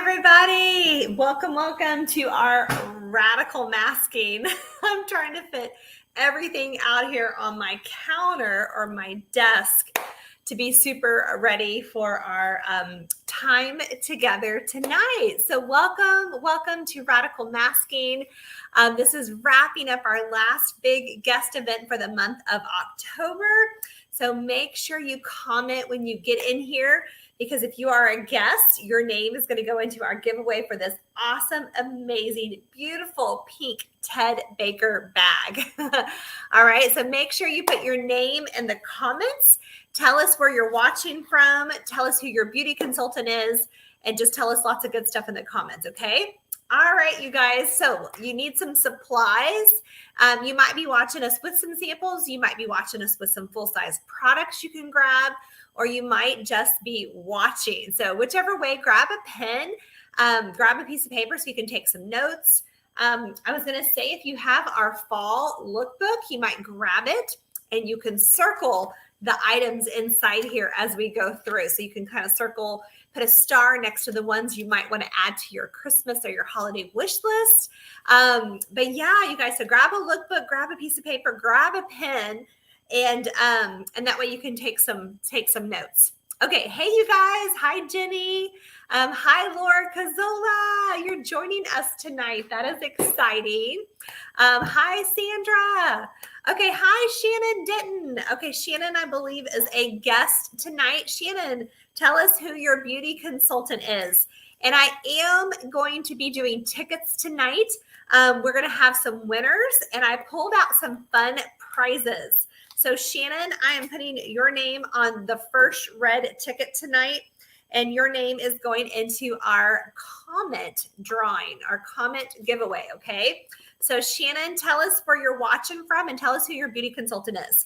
everybody. Welcome to our radical masking. I'm trying to fit everything out here on my counter or my desk to be super ready for our time together tonight. So welcome to Radical Masking. This is wrapping up our last big guest event for the month of October. So make sure you comment when you get in here, because if you are a guest, your name is going to go into our giveaway for this awesome, amazing, beautiful pink Ted Baker bag. All right, so make sure you put your name in the comments. Tell us where you're watching from. Tell us who your beauty consultant is, and just tell us lots of good stuff in the comments, okay? All right, you guys, so you need some supplies. You might be watching us with some samples. You might be watching us with some full-size products you can grab, or you might just be watching. So whichever way, grab a pen, grab a piece of paper so you can take some notes. I was going to say, if you have our fall lookbook, you might grab it and you can circle the items inside here as we go through. So you can kind of circle, put a star next to the ones you might want to add to your Christmas or your holiday wish list. But yeah, you guys, so grab a lookbook, grab a piece of paper, grab a pen, and that way you can take some notes. Okay, hey you guys, hi Jenny, hi Laura Cazzola, you're joining us tonight. That is exciting. Hi Sandra. Okay, hi Shannon Denton. Okay, Shannon, I believe, is a guest tonight. Shannon, tell us who your beauty consultant is. And I am going to be doing tickets tonight. We're going to have some winners, and I pulled out some fun prizes. So Shannon, I am putting your name on the first red ticket tonight, and your name is going into our comment drawing, our comment giveaway, okay? So Shannon, tell us where you're watching from and tell us who your beauty consultant is.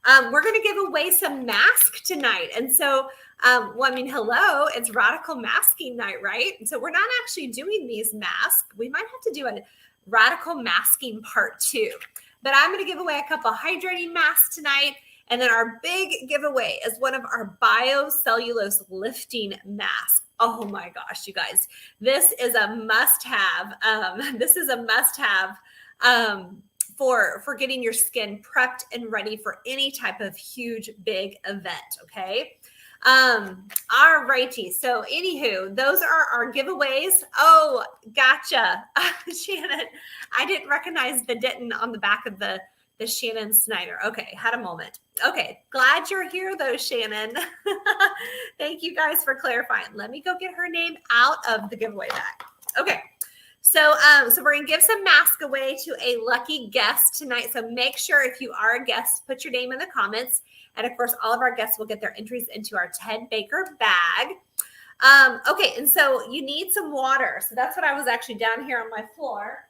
We're going to give away some masks tonight. And so, hello, it's Radical Masking Night, right? So we're not actually doing these masks. We might have to do a Radical Masking Part 2. But I'm going to give away a couple hydrating masks tonight. And then our big giveaway is one of our biocellulose lifting masks. Oh my gosh, you guys, this is a must-have. For getting your skin prepped and ready for any type of huge, big event, okay? All righty. So anywho, those are our giveaways. Oh, gotcha. Shannon, I didn't recognize the Denton on the back of the Shannon Snyder. Okay, had a moment. Okay, glad you're here though, Shannon. Thank you guys for clarifying. Let me go get her name out of the giveaway bag. Okay. So we're going to give some masks away to a lucky guest tonight. So make sure, if you are a guest, put your name in the comments. And of course, all of our guests will get their entries into our Ted Baker bag. Okay, and so you need some water. So that's what I was actually down here on my floor,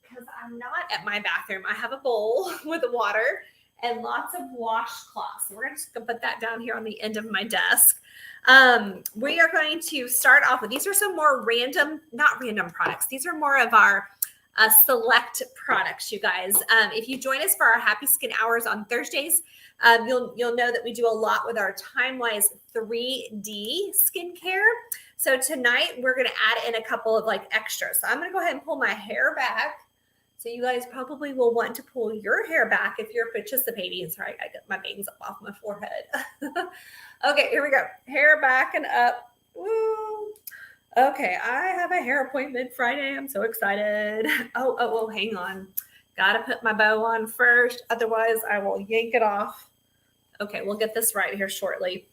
because I'm not at my bathroom. I have a bowl with water and lots of washcloths. So we're just going to put that down here on the end of my desk. We are going to start off with, these are some more not random products. These are more of our select products, you guys. If you join us for our Happy Skin Hours on Thursdays, you'll know that we do a lot with our Time-Wise 3D skincare. So tonight we're going to add in a couple of extras. So I'm going to go ahead and pull my hair back. So you guys probably will want to pull your hair back if you're participating. Sorry, I got my bangs up off my forehead. Okay, here we go. Hair back and up. Woo. Okay, I have a hair appointment Friday. I'm so excited. Oh, hang on. Got to put my bow on first. Otherwise, I will yank it off. Okay, we'll get this right here shortly.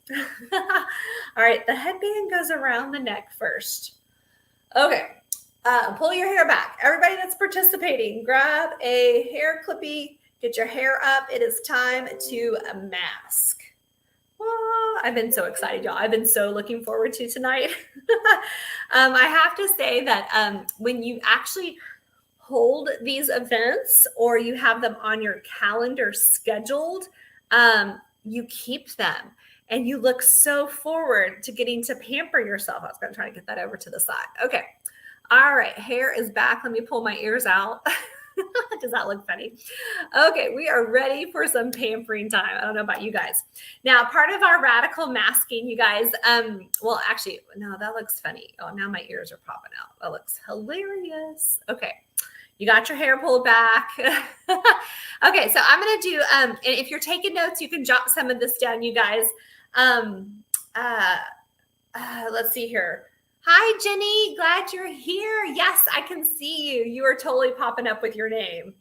All right, the headband goes around the neck first. Okay. Pull your hair back. Everybody that's participating, grab a hair clippy, get your hair up. It is time to mask. Oh, I've been so excited, y'all. I've been so looking forward to tonight. I have to say that when you actually hold these events or you have them on your calendar scheduled, you keep them and you look so forward to getting to pamper yourself. I was going to try to get that over to the side. Okay. All right, hair is back. Let me pull my ears out. Does that look funny? Okay, we are ready for some pampering time. I don't know about you guys. Now, part of our radical masking, you guys, well, actually, no, that looks funny. Oh, now my ears are popping out. That looks hilarious. Okay. You got your hair pulled back. Okay, so I'm going to do, and if you're taking notes, you can jot some of this down, you guys. Let's see here. Hi, Jenny. Glad you're here. Yes, I can see you. You are totally popping up with your name.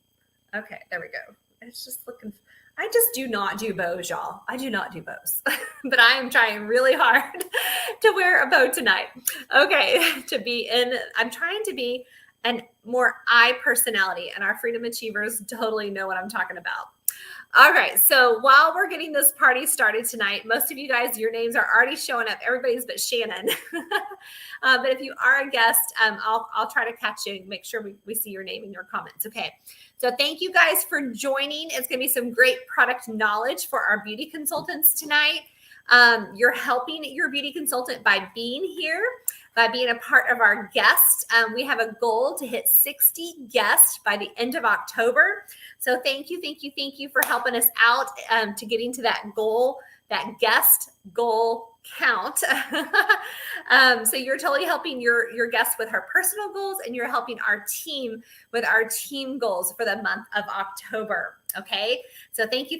Okay, there we go. It's just looking. I just do not do bows, y'all. I do not do bows, but I am trying really hard to wear a bow tonight. Okay, I'm trying to be a more I personality, and our Freedom Achievers totally know what I'm talking about. All right, so while we're getting this party started tonight, most of you guys, your names are already showing up. Everybody's but Shannon. But if you are a guest, I'll try to catch you and make sure we see your name in your comments. Okay, so thank you guys for joining. It's going to be some great product knowledge for our beauty consultants tonight. You're helping your beauty consultant by being here, by being a part of our guests. We have a goal to hit 60 guests by the end of October. So thank you for helping us out to getting to that goal, that guest goal count. So you're totally helping your guests with her personal goals, and you're helping our team with our team goals for the month of October. Okay. So thank you.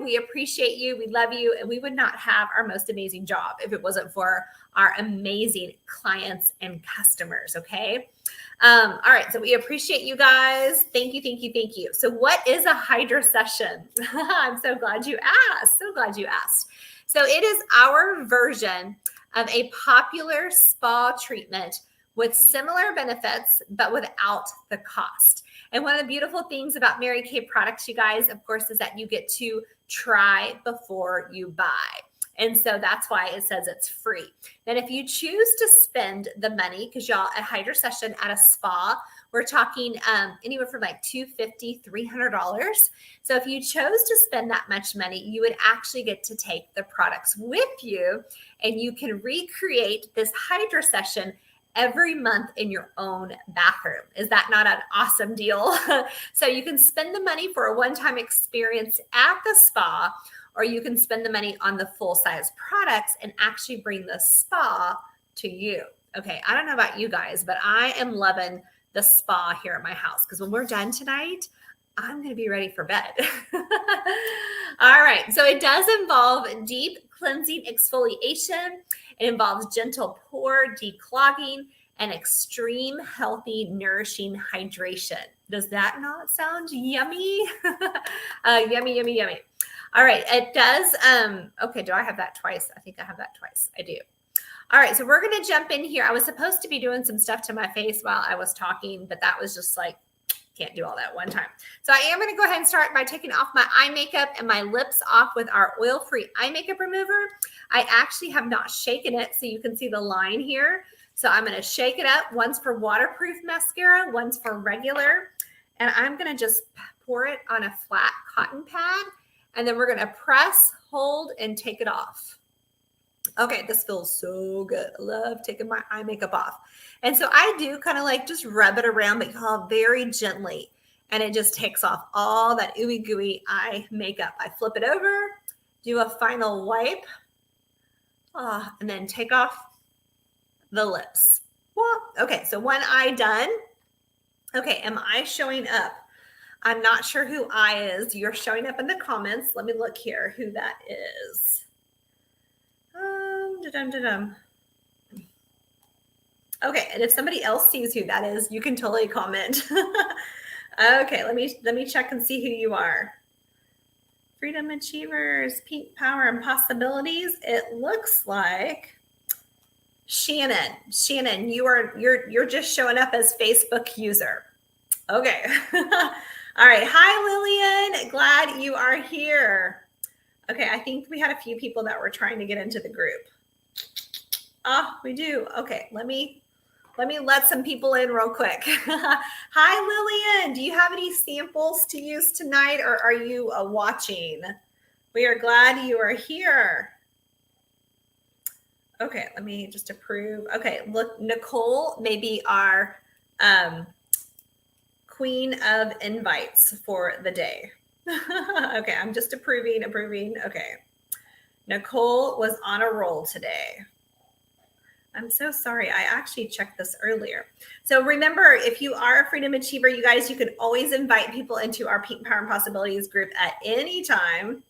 We appreciate you. We love you. And we would not have our most amazing job if it wasn't for our amazing clients and customers. Okay. All right. So we appreciate you guys. Thank you. So what is a Hydra session? I'm so glad you asked. So it is our version of a popular spa treatment with similar benefits, but without the cost. And one of the beautiful things about Mary Kay products, you guys, of course, is that you get to try before you buy. And so that's why it says it's free. And if you choose to spend the money, because y'all, a Hydra session at a spa, we're talking anywhere from like $250, $300. So if you chose to spend that much money, you would actually get to take the products with you, and you can recreate this Hydra session every month in your own bathroom. Is that not an awesome deal? So you can spend the money for a one-time experience at the spa, or you can spend the money on the full-size products and actually bring the spa to you. Okay, I don't know about you guys, but I am loving the spa here at my house, because when we're done tonight, I'm going to be ready for bed. All right, so it does involve deep cleansing exfoliation. It involves gentle pore declogging and extreme healthy, nourishing hydration. Does that not sound yummy? Yummy. All right, it does. Okay, do I have that twice? I think I have that twice. I do. All right, so we're going to jump in here. I was supposed to be doing some stuff to my face while I was talking, but that was just like, can't do all that one time. So I am going to go ahead and start by taking off my eye makeup and my lips off with our oil-free eye makeup remover. I actually have not shaken it, so you can see the line here. So I'm going to shake it up. One's for waterproof mascara, one's for regular. And I'm going to just pour it on a flat cotton pad. And then we're going to press, hold, and take it off. Okay, this feels so good. I love taking my eye makeup off. And so I do kind of like just rub it around, but y'all, very gently. And it just takes off all that ooey gooey eye makeup. I flip it over, do a final wipe, and then take off the lips. Well, okay, so one eye done. Okay, am I showing up? I'm not sure who I is. You're showing up in the comments. Let me look here who that is. Okay, and if somebody else sees who that is, you can totally comment. Okay, let me check and see who you are. Freedom Achievers, Pink Power and Possibilities. It looks like Shannon. Shannon, you're just showing up as Facebook user. Okay. All right. Hi, Lillian. Glad you are here. Okay, I think we had a few people that were trying to get into the group. Oh, we do. Okay, let me let some people in real quick. Hi, Lillian. Do you have any samples to use tonight, or are you watching? We are glad you are here. Okay, let me just approve. Okay, look, Nicole may be our queen of invites for the day. Okay, I'm just approving. Okay. Nicole was on a roll today. I'm so sorry. I actually checked this earlier. So remember, if you are a Freedom Achiever, you guys, you can always invite people into our Pink Power and Possibilities group at any time.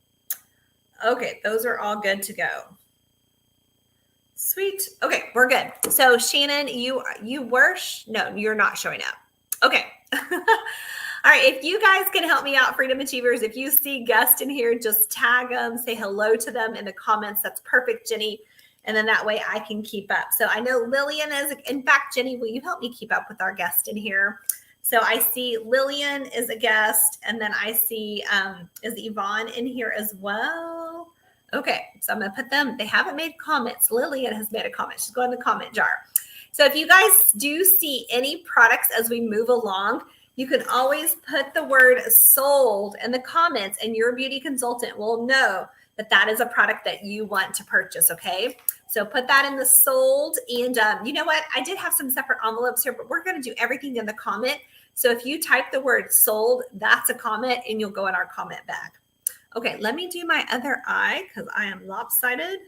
Okay, those are all good to go. Sweet. Okay, we're good. So Shannon, no, you're not showing up. Okay. All right, if you guys can help me out, Freedom Achievers, if you see guests in here, just tag them, say hello to them in the comments. That's perfect, Jenny. And then that way I can keep up. So I know Lillian is, in fact, Jenny, will you help me keep up with our guest in here? So I see Lillian is a guest, and then I see, is Yvonne in here as well? Okay, so I'm gonna put them, they haven't made comments. Lillian has made a comment. She's going in the comment jar. So if you guys do see any products as we move along, you can always put the word sold in the comments, and your beauty consultant will know that that is a product that you want to purchase, okay? So put that in the sold. And you know what? I did have some separate envelopes here, but we're going to do everything in the comment. So if you type the word sold, that's a comment, and you'll go in our comment bag. Okay, let me do my other eye because I am lopsided.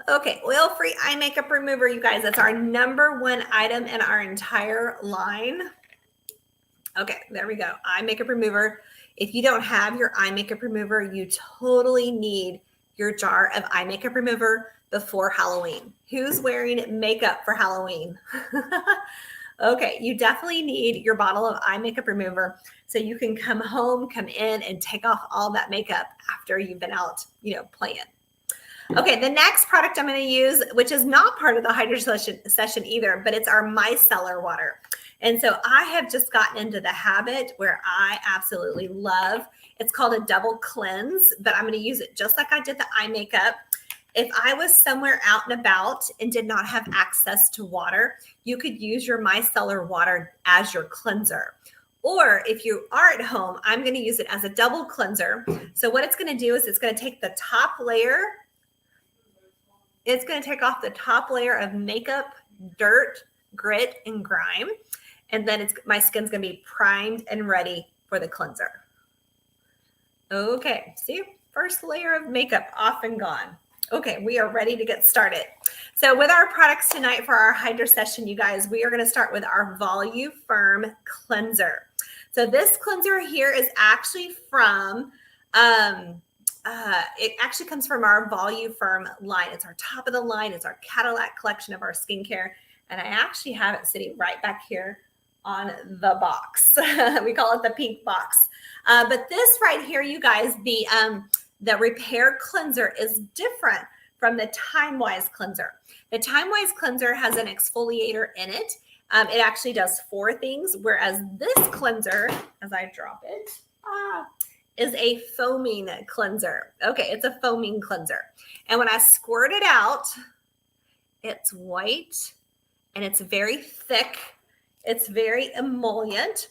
Okay, oil-free eye makeup remover, you guys. That's our #1 item in our entire line. Okay, there we go. Eye makeup remover. If you don't have your eye makeup remover, you totally need your jar of eye makeup remover before Halloween. Who's wearing makeup for Halloween? Okay, you definitely need your bottle of eye makeup remover so you can come home, come in, and take off all that makeup after you've been out, playing. Okay, the next product I'm going to use, which is not part of the hydration session either, but it's our micellar water. And so I have just gotten into the habit where I absolutely love, it's called a double cleanse, but I'm going to use it just like I did the eye makeup. If I was somewhere out and about and did not have access to water, you could use your micellar water as your cleanser. Or if you are at home, I'm going to use it as a double cleanser. So what it's going to do is it's going to take the top layer. It's going to take off the top layer of makeup, dirt, grit, and grime. And then my skin's going to be primed and ready for the cleanser. Okay, see, first layer of makeup off and gone. Okay, we are ready to get started. So with our products tonight for our Hydra session, you guys, we are going to start with our Voluform cleanser. So this cleanser here is actually from, it actually comes from our Voluform line. It's our top of the line. It's our Cadillac collection of our skincare. And I actually have it sitting right back here on the box. We call it the pink box. But this right here, you guys, the Repair Cleanser is different from the Time-Wise Cleanser. The Time-Wise Cleanser has an exfoliator in it. It actually does 4 things, whereas this cleanser, as I drop it, is a foaming cleanser. Okay, it's a foaming cleanser. And when I squirt it out, it's white and it's very thick. It's very emollient.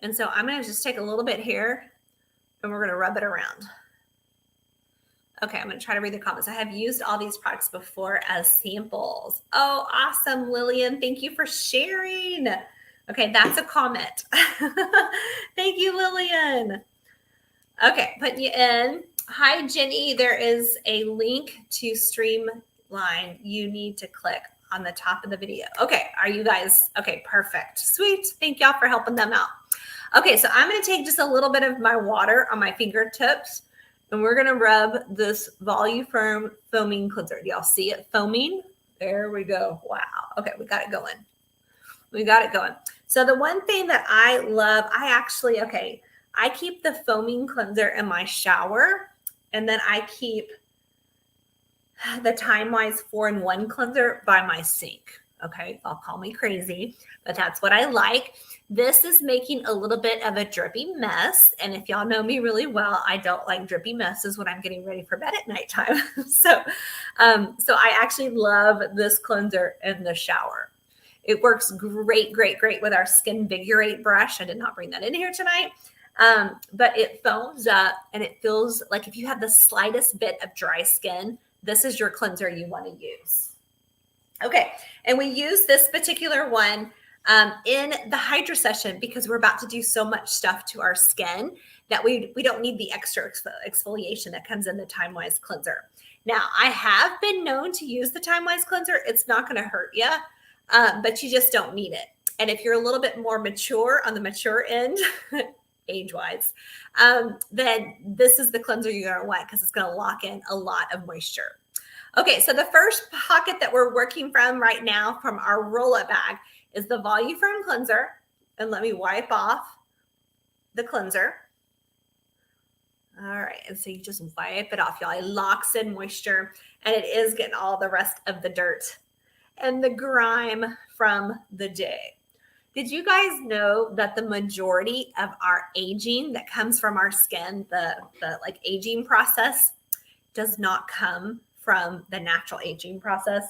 And so I'm going to just take a little bit here and we're going to rub it around. Okay, I'm going to try to read the comments. I have used all these products before as samples. Oh, awesome, Lillian. Thank you for sharing. Okay, that's a comment. Thank you, Lillian. Okay, putting you in. Hi, Jenny. There is a link to Streamline. You need to click on the top of the video. Okay, are you guys? Okay, perfect. Sweet. Thank y'all for helping them out. Okay, so I'm going to take just a little bit of my water on my fingertips. And we're going to rub this Voluform foaming cleanser. Do y'all see it foaming? There we go. Wow. Okay, we got it going. We got it going. So the one thing that I love, I keep the foaming cleanser in my shower. And then I keep the Time-Wise 4-in-1 cleanser by my sink. Okay, I'll call me crazy, but that's what I like. This is making a little bit of a drippy mess. And if y'all know me really well, I don't like drippy messes when I'm getting ready for bed at nighttime. So I actually love this cleanser in the shower. It works great, great, great with our Skinvigorate brush. I did not bring that in here tonight. But it foams up and it feels like if you have the slightest bit of dry skin, this is your cleanser you want to use. Okay, and we use this particular one in the hydro session, because we're about to do so much stuff to our skin that we don't need the extra exfoliation that comes in the Time Wise cleanser. Now, I have been known to use the Time Wise cleanser. It's not going to hurt you, but you just don't need it. And if you're a little bit more mature on the mature end, age-wise, then this is the cleanser you're going to want because it's going to lock in a lot of moisture. Okay, so the first pocket that we're working from right now from our roll-up bag is the Volume Firm Cleanser. And let me wipe off the cleanser. All right, and so you just wipe it off, y'all. It locks in moisture, and it is getting all the rest of the dirt and the grime from the day. Did you guys know that the majority of our aging that comes from our skin, the like aging process, does not come from the natural aging process?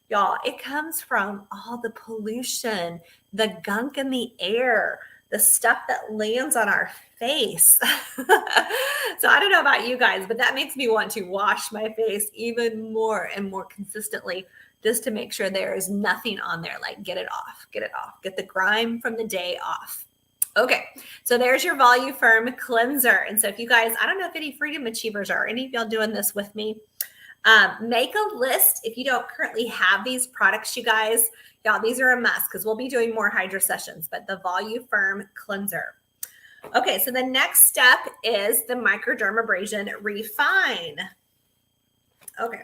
Y'all, it comes from all the pollution, the gunk in the air, the stuff that lands on our face. So I don't know about you guys, but that makes me want to wash my face even more and more consistently just to make sure there is nothing on there. Like, get it off, get the grime from the day off. Okay, so there's your Volume Firm Cleanser. And so if you guys, I don't know if any Freedom Achievers are any of y'all doing this with me. Make a list if you don't currently have these products, you guys. Y'all, these are a must because we'll be doing more hydro sessions, but the Volume Firm Cleanser. Okay, so the next step is the microdermabrasion refine. Okay,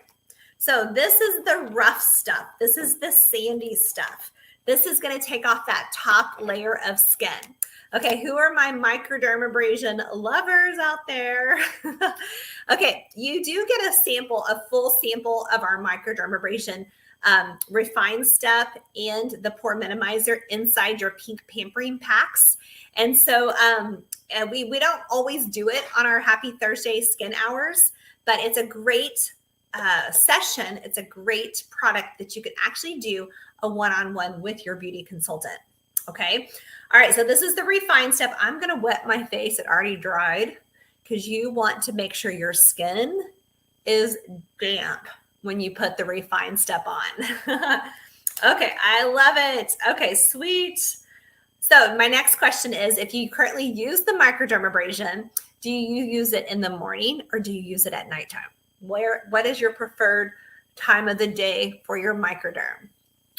so this is the rough stuff. This is the sandy stuff. This is going to take off that top layer of skin. Okay, who are my microdermabrasion lovers out there? Okay, you do get a sample, a full sample of our microdermabrasion refine step and the pore minimizer inside your pink pampering packs. And so we don't always do it on our Happy Thursday skin hours, but it's a great session. It's a great product that you can actually do a one-on-one with your beauty consultant. Okay. All right. So this is the refine step. I'm going to wet my face. It already dried because you want to make sure your skin is damp when you put the refine step on. Okay. I love it. Okay. Sweet. So my next question is, if you currently use the microdermabrasion, do you use it in the morning or do you use it at nighttime? What is your preferred time of the day for your microderm?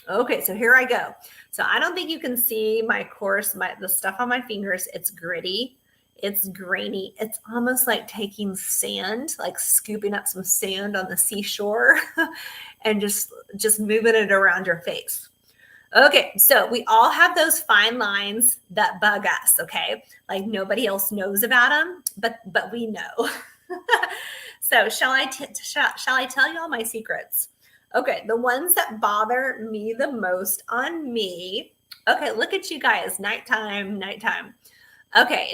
Okay, so here I go. So I don't think you can see my coarse, the stuff on my fingers. It's gritty. It's grainy. It's almost like taking sand, like scooping up some sand on the seashore and just moving it around your face. Okay, so we all have those fine lines that bug us, okay? Like nobody else knows about them, but we know. So shall I tell you all my secrets? Okay, the ones that bother me the most on me. Okay, look at you guys, nighttime. Okay,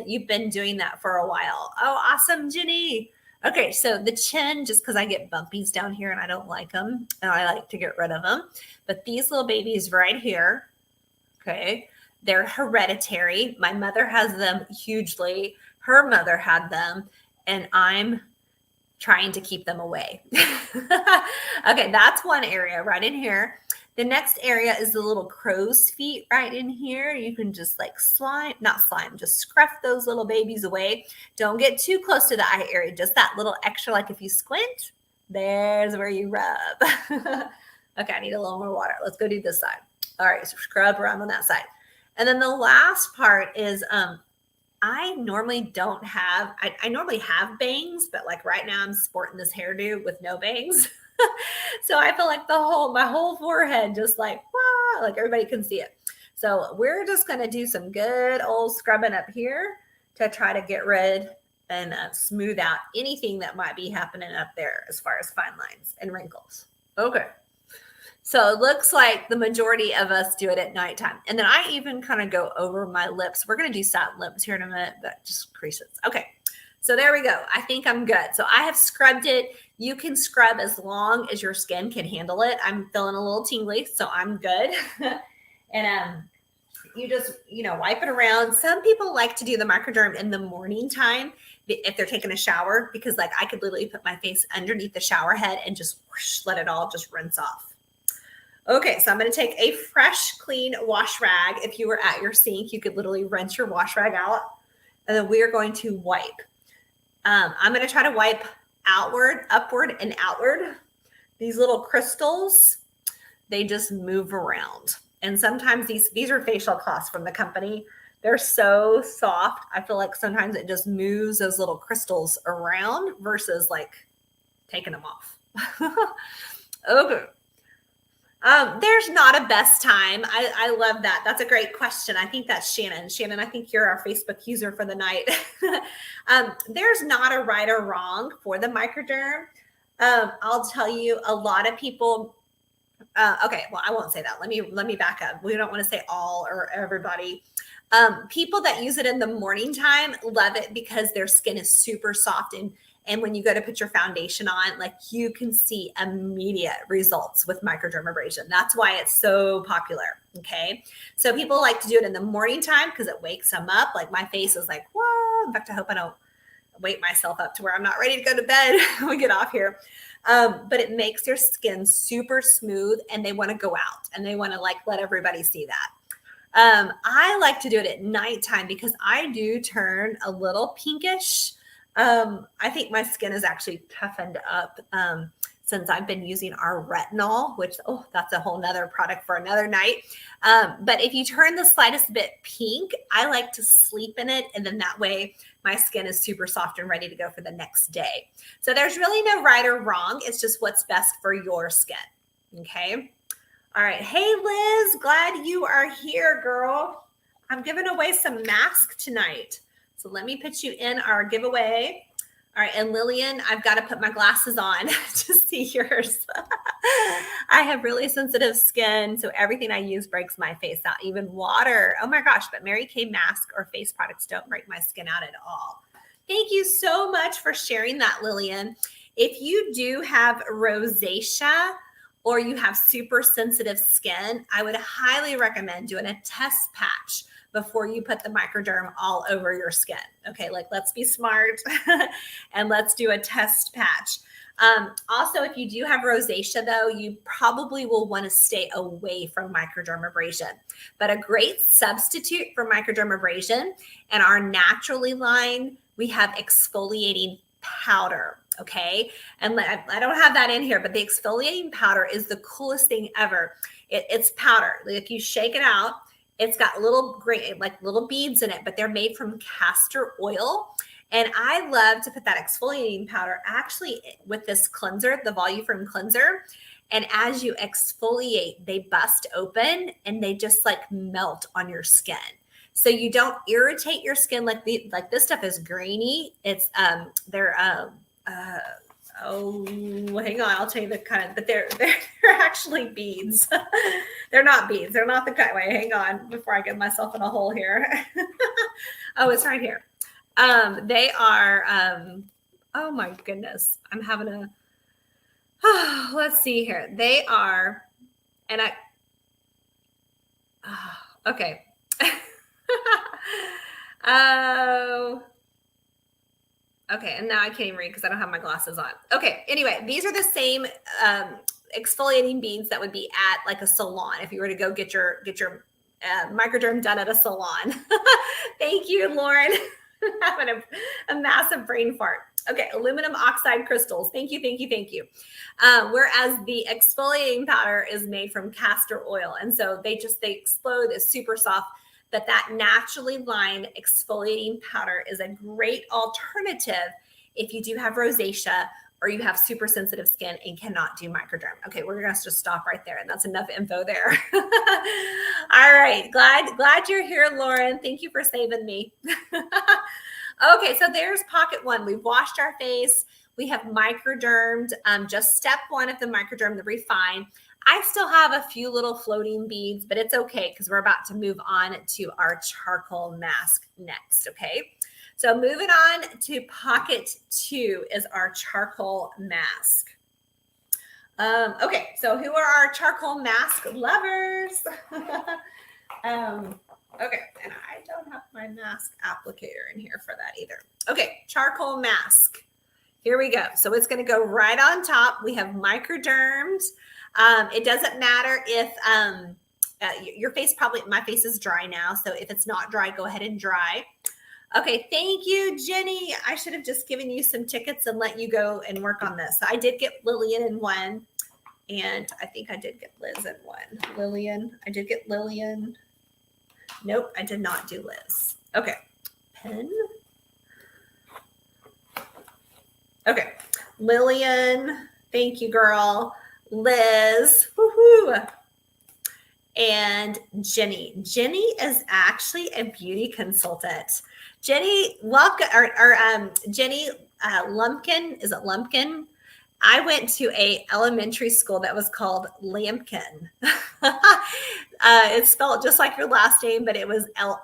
you've been doing that for a while. Oh, awesome, Jenny. Okay, so the chin, just because I get bumpies down here and I don't like them, and I like to get rid of them. But these little babies right here, okay, they're hereditary. My mother has them hugely. Her mother had them, and I'm trying to keep them away. Okay, that's one area right in here. The next area is the little crow's feet right in here. You can just like just scruff those little babies away. Don't get too close to the eye area, just that little extra, like if you squint, there's where you rub. Okay, I need a little more water. Let's go do this side. All right, so scrub around on that side. And then the last part is, I normally I normally have bangs, but like right now I'm sporting this hairdo with no bangs. So I feel like my whole forehead just like everybody can see it. So we're just going to do some good old scrubbing up here to try to get rid and smooth out anything that might be happening up there as far as fine lines and wrinkles. Okay. So it looks like the majority of us do it at nighttime. And then I even kind of go over my lips. We're going to do satin lips here in a minute, but just creases. Okay. So there we go. I think I'm good. So I have scrubbed it. You can scrub as long as your skin can handle it. I'm feeling a little tingly, so I'm good. And you just, wipe it around. Some people like to do the microderm in the morning time if they're taking a shower, because like I could literally put my face underneath the shower head and just whoosh, let it all just rinse off. Okay, so I'm going to take a fresh, clean wash rag. If you were at your sink, you could literally rinse your wash rag out. And then we are going to wipe. I'm going to try to wipe outward, upward, and outward. These little crystals, they just move around. And sometimes these are facial cloths from the company. They're so soft. I feel like sometimes it just moves those little crystals around versus like taking them off. Okay. There's not a best time. I love that. That's a great question. I think that's Shannon. Shannon, I think you're our Facebook user for the night. There's not a right or wrong for the microderm. I'll tell you, a lot of people. Okay, well, I won't say that. Let me back up. We don't want to say all or everybody. People that use it in the morning time love it because their skin is super soft, and when you go to put your foundation on, like you can see immediate results with microdermabrasion. That's why it's so popular. Okay, so people like to do it in the morning time because it wakes them up. Like my face is like, whoa. In fact, I hope I don't wake myself up to where I'm not ready to go to bed when we get off here. But it makes their skin super smooth, and they want to go out and they want to like let everybody see that. I like to do it at nighttime because I do turn a little pinkish. I think my skin is actually toughened up since I've been using our retinol, which, that's a whole nother product for another night. But if you turn the slightest bit pink, I like to sleep in it. And then that way my skin is super soft and ready to go for the next day. So there's really no right or wrong. It's just what's best for your skin. Okay. All right. Hey, Liz, glad you are here, girl. I'm giving away some masks tonight. So let me put you in our giveaway. All right. And Lillian, I've got to put my glasses on to see yours. I have really sensitive skin, so everything I use breaks my face out, even water. Oh my gosh, but Mary Kay mask or face products don't break my skin out at all. Thank you so much for sharing that, Lillian. If you do have rosacea or you have super sensitive skin, I would highly recommend doing a test patch before you put the microderm all over your skin. Okay, like let's be smart and let's do a test patch. Also, if you do have rosacea though, you probably will want to stay away from microdermabrasion. But a great substitute for microdermabrasion and our naturally line, we have exfoliating powder. Okay. And I don't have that in here, but the exfoliating powder is the coolest thing ever. It's powder. Like you shake it out, it's got little beads in it, but they're made from castor oil. And I love to put that exfoliating powder actually with this cleanser, the Voluform cleanser. And as you exfoliate, they bust open and they just like melt on your skin. So you don't irritate your skin like this stuff is grainy. It's hang on, I'll tell you the kind of, but they're actually beads. They're not beads. They're not the cut way. Hang on before I get myself in a hole here. Oh, it's right here. They are, oh my goodness. I'm having let's see here. They are, and okay. Oh, okay. And now I can't even read because I don't have my glasses on. Okay. Anyway, these are the same exfoliating beads that would be at like a salon if you were to go get your microderm done at a salon. Thank you, Lauren. Having a massive brain fart. Okay, aluminum oxide crystals. Thank you. Whereas the exfoliating powder is made from castor oil. And so they explode. It's super soft. But that naturally lined exfoliating powder is a great alternative if you do have rosacea or you have super sensitive skin and cannot do microderm. Okay, we're going to just stop right there. And that's enough info there. All right. Glad you're here, Lauren. Thank you for saving me. Okay, so there's pocket one. We've washed our face. We have microdermed. Just step one of the microderm, the refine. I still have a few little floating beads, but it's okay because we're about to move on to our charcoal mask next, okay? So moving on to pocket two is our charcoal mask. Okay, so who are our charcoal mask lovers? Okay, and I don't have my mask applicator in here for that either. Okay, charcoal mask. Here we go. So it's going to go right on top. We have microdermed. It doesn't matter if your face, probably my face is dry now. So if it's not dry, go ahead and dry. Okay, thank you, Jenny. I should have just given you some tickets and let you go and work on this. So I did get Lillian in one, and I think I did get Liz in one. Lillian, I did get Lillian. Nope, I did not do Liz. Okay, pen. Okay, Lillian, thank you, girl. Liz, woohoo. And Jenny. Jenny is actually a beauty consultant. Jenny, welcome, Jenny Lumpkin, is it Lumpkin? I went to a elementary school that was called Lampkin. It's spelled just like your last name, but it was Lampkin,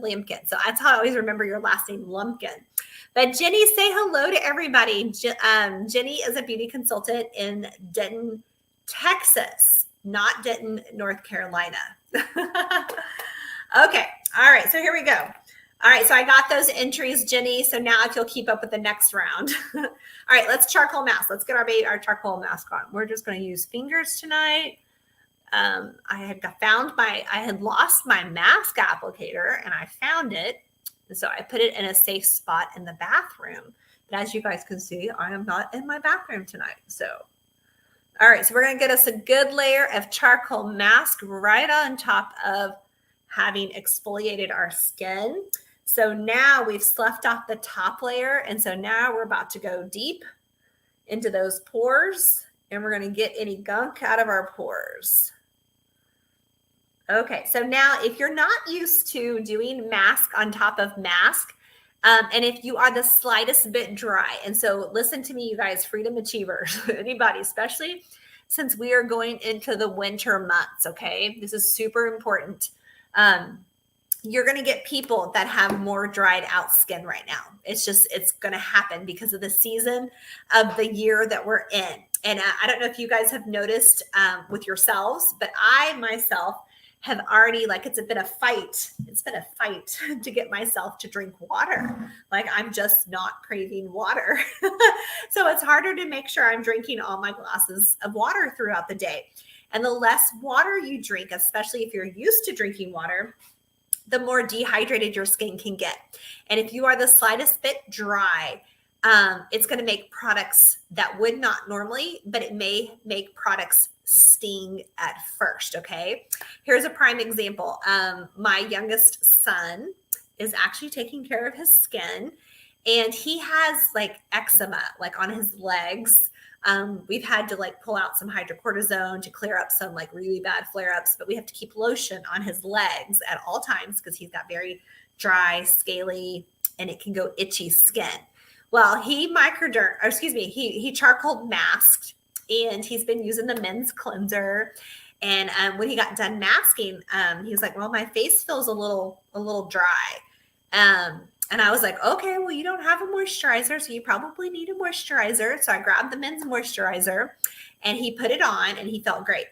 Lampkin. So that's how I always remember your last name, Lumpkin. But Jenny, say hello to everybody. Jenny is a beauty consultant in Denton, Texas, not Denton, North Carolina. Okay. All right. So here we go. All right. So I got those entries, Jenny. So now if you'll keep up with the next round. All right. Let's charcoal mask. Let's get our charcoal mask on. We're just going to use fingers tonight. I had lost my mask applicator and I found it. And so I put it in a safe spot in the bathroom. But as you guys can see, I am not in my bathroom tonight. So, all right. So we're going to get us a good layer of charcoal mask right on top of having exfoliated our skin. So now we've sloughed off the top layer. And so now we're about to go deep into those pores and we're going to get any gunk out of our pores. Okay, so now if you're not used to doing mask on top of mask, and if you are the slightest bit dry, and so listen to me, you guys, freedom achievers, anybody, especially since we are going into the winter months, okay? This is super important. You're going to get people that have more dried out skin right now. It's going to happen because of the season of the year that we're in. And I don't know if you guys have noticed with yourselves, but I myself have already, it's been a fight. It's been a fight to get myself to drink water. Like I'm just not craving water. So it's harder to make sure I'm drinking all my glasses of water throughout the day. And the less water you drink, especially if you're used to drinking water, the more dehydrated your skin can get. And if you are the slightest bit dry, it's going to make products that would not normally, but it may make products sting at first. Okay. Here's a prime example. My youngest son is actually taking care of his skin and he has eczema, on his legs. We've had to pull out some hydrocortisone to clear up some really bad flare-ups, but we have to keep lotion on his legs at all times because he's got very dry, scaly, and it can go itchy skin. Well, he charcoal masked and he's been using the men's cleanser. And when he got done masking, he was like, well, my face feels a little dry. And I was like, okay, well, you don't have a moisturizer, so you probably need a moisturizer. So I grabbed the men's moisturizer and he put it on and he felt great.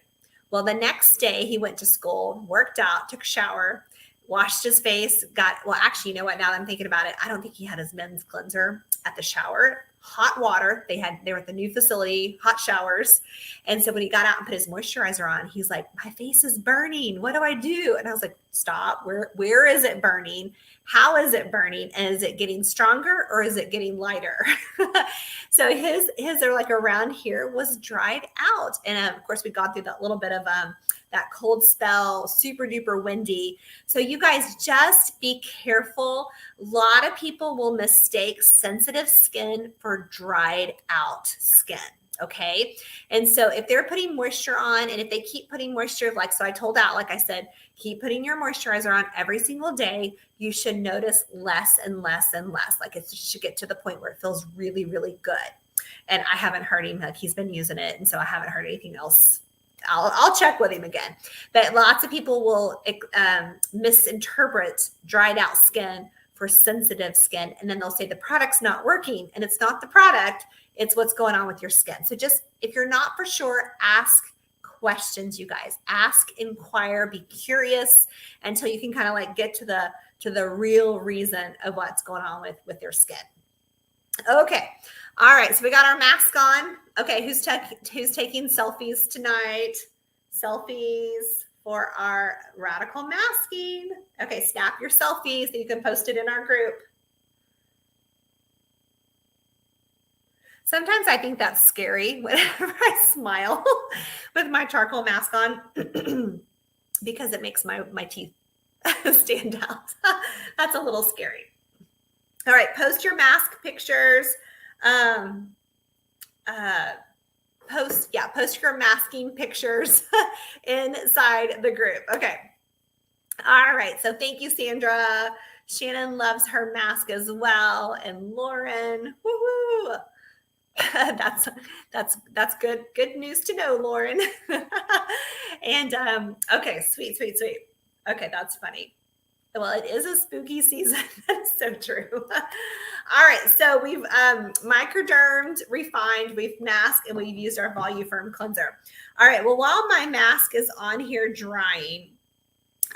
Well, the next day he went to school, worked out, took a shower, washed his face, actually, you know what? Now that I'm thinking about it, I don't think he had his men's cleanser at the shower. Hot water. They were at the new facility, hot showers. And so when he got out and put his moisturizer on, he's like, my face is burning. What do I do? And I was like, stop. Where is it burning? How is it burning? And is it getting stronger or is it getting lighter? So his are around here was dried out. And of course we got through that little bit of that cold spell, super duper windy. So you guys just be careful. A lot of people will mistake sensitive skin for dried out skin. Okay. And so if they're putting moisture on and if they keep putting moisture, so I told out, like I said, keep putting your moisturizer on every single day, you should notice less and less and less. It should get to the point where it feels really, really good. And I haven't heard him, he's been using it. And so I haven't heard anything else. I'll check with him again. But lots of people will misinterpret dried out skin for sensitive skin. And then they'll say the product's not working and it's not the product. It's what's going on with your skin. So just, if you're not for sure, ask questions, you guys. Ask, inquire, be curious until you can kind of get to the real reason of what's going on with their skin. Okay. All right. So we got our mask on. Okay. Who's taking selfies tonight? Selfies for our radical masking. Okay. Snap your selfies so you can post it in our group. Sometimes I think that's scary whenever I smile with my charcoal mask on because it makes my teeth stand out. That's a little scary. All right, post your mask pictures. Post your masking pictures inside the group. Okay. All right. So thank you, Sandra. Shannon loves her mask as well, and Lauren. Woohoo! that's good news to know, Lauren. And okay, sweet. Okay, that's funny. Well, it is a spooky season. That's so true. All right, so we've microdermed, refined, we've masked, and we've used our Voluform cleanser. All right, well, while my mask is on here drying,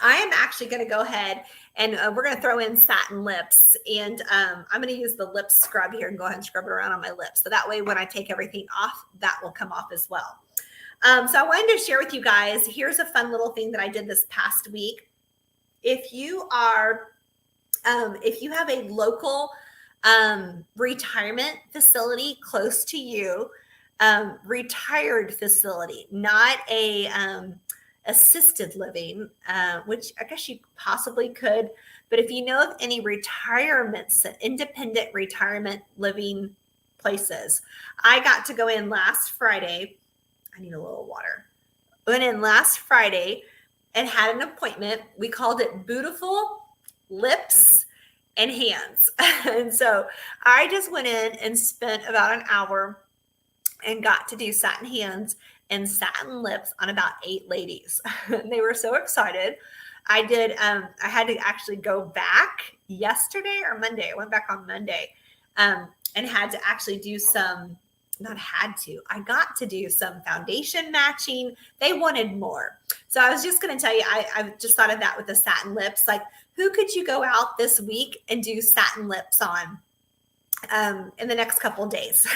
I am actually going to go ahead and we're going to throw in satin lips. And I'm going to use the lip scrub here and go ahead and scrub it around on my lips. So that way, when I take everything off, that will come off as well. So I wanted to share with you guys, here's a fun little thing that I did this past week. If you have a local retirement facility close to you, retired facility, not a assisted living, which I guess you possibly could. But if you know of any retirements, independent retirement living places, I got to go in last Friday. I need a little water. Went in last Friday and had an appointment. We called it Beautiful Lips and Hands. And so I just went in and spent about an hour and got to do satin hands and satin lips on about 8 ladies. They were so excited. I had to actually go back yesterday or Monday. I went back on Monday and had to actually do I got to do some foundation matching. They wanted more. So I was just going to tell you, I just thought of that with the satin lips. Like, who could you go out this week and do satin lips on? In the next couple of days.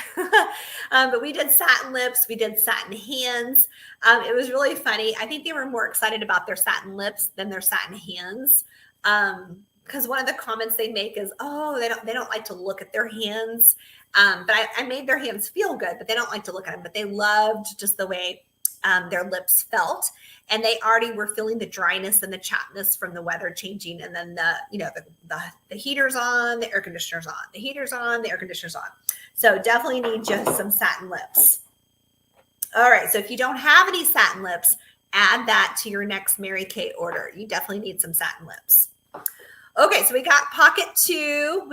But we did satin lips, we did satin hands. It was really funny. I think they were more excited about their satin lips than their satin hands. Because one of the comments they make is, oh, they don't like to look at their hands. But I made their hands feel good, but they don't like to look at them. But they loved just the way their lips felt. And they already were feeling the dryness and the chappedness from the weather changing. And then the heater's on, the air conditioner's on, the heater's on, the air conditioner's on. So definitely need just some satin lips. All right. So if you don't have any satin lips, add that to your next Mary Kay order. You definitely need some satin lips. Okay. So we got pocket 2.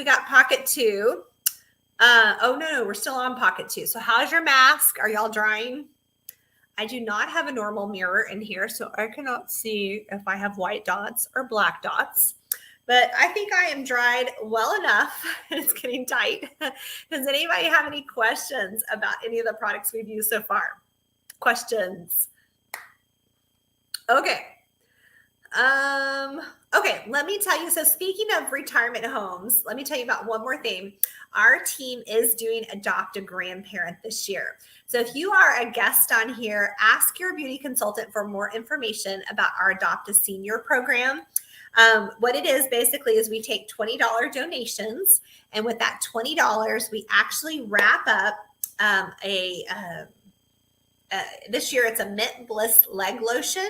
Oh, no, we're still on pocket 2. So how's your mask? Are y'all drying? I do not have a normal mirror in here, so I cannot see if I have white dots or black dots. But I think I am dried well enough. It's getting tight. Does anybody have any questions about any of the products we've used so far? Questions? Okay. Okay, let me tell you. So speaking of retirement homes, let me tell you about one more thing. Our team is doing Adopt a Grandparent this year. So if you are a guest on here, ask your beauty consultant for more information about our Adopt a Senior program. What it is basically is we take $20 donations, and with that $20, we actually wrap up this year it's a Mint Bliss leg lotion,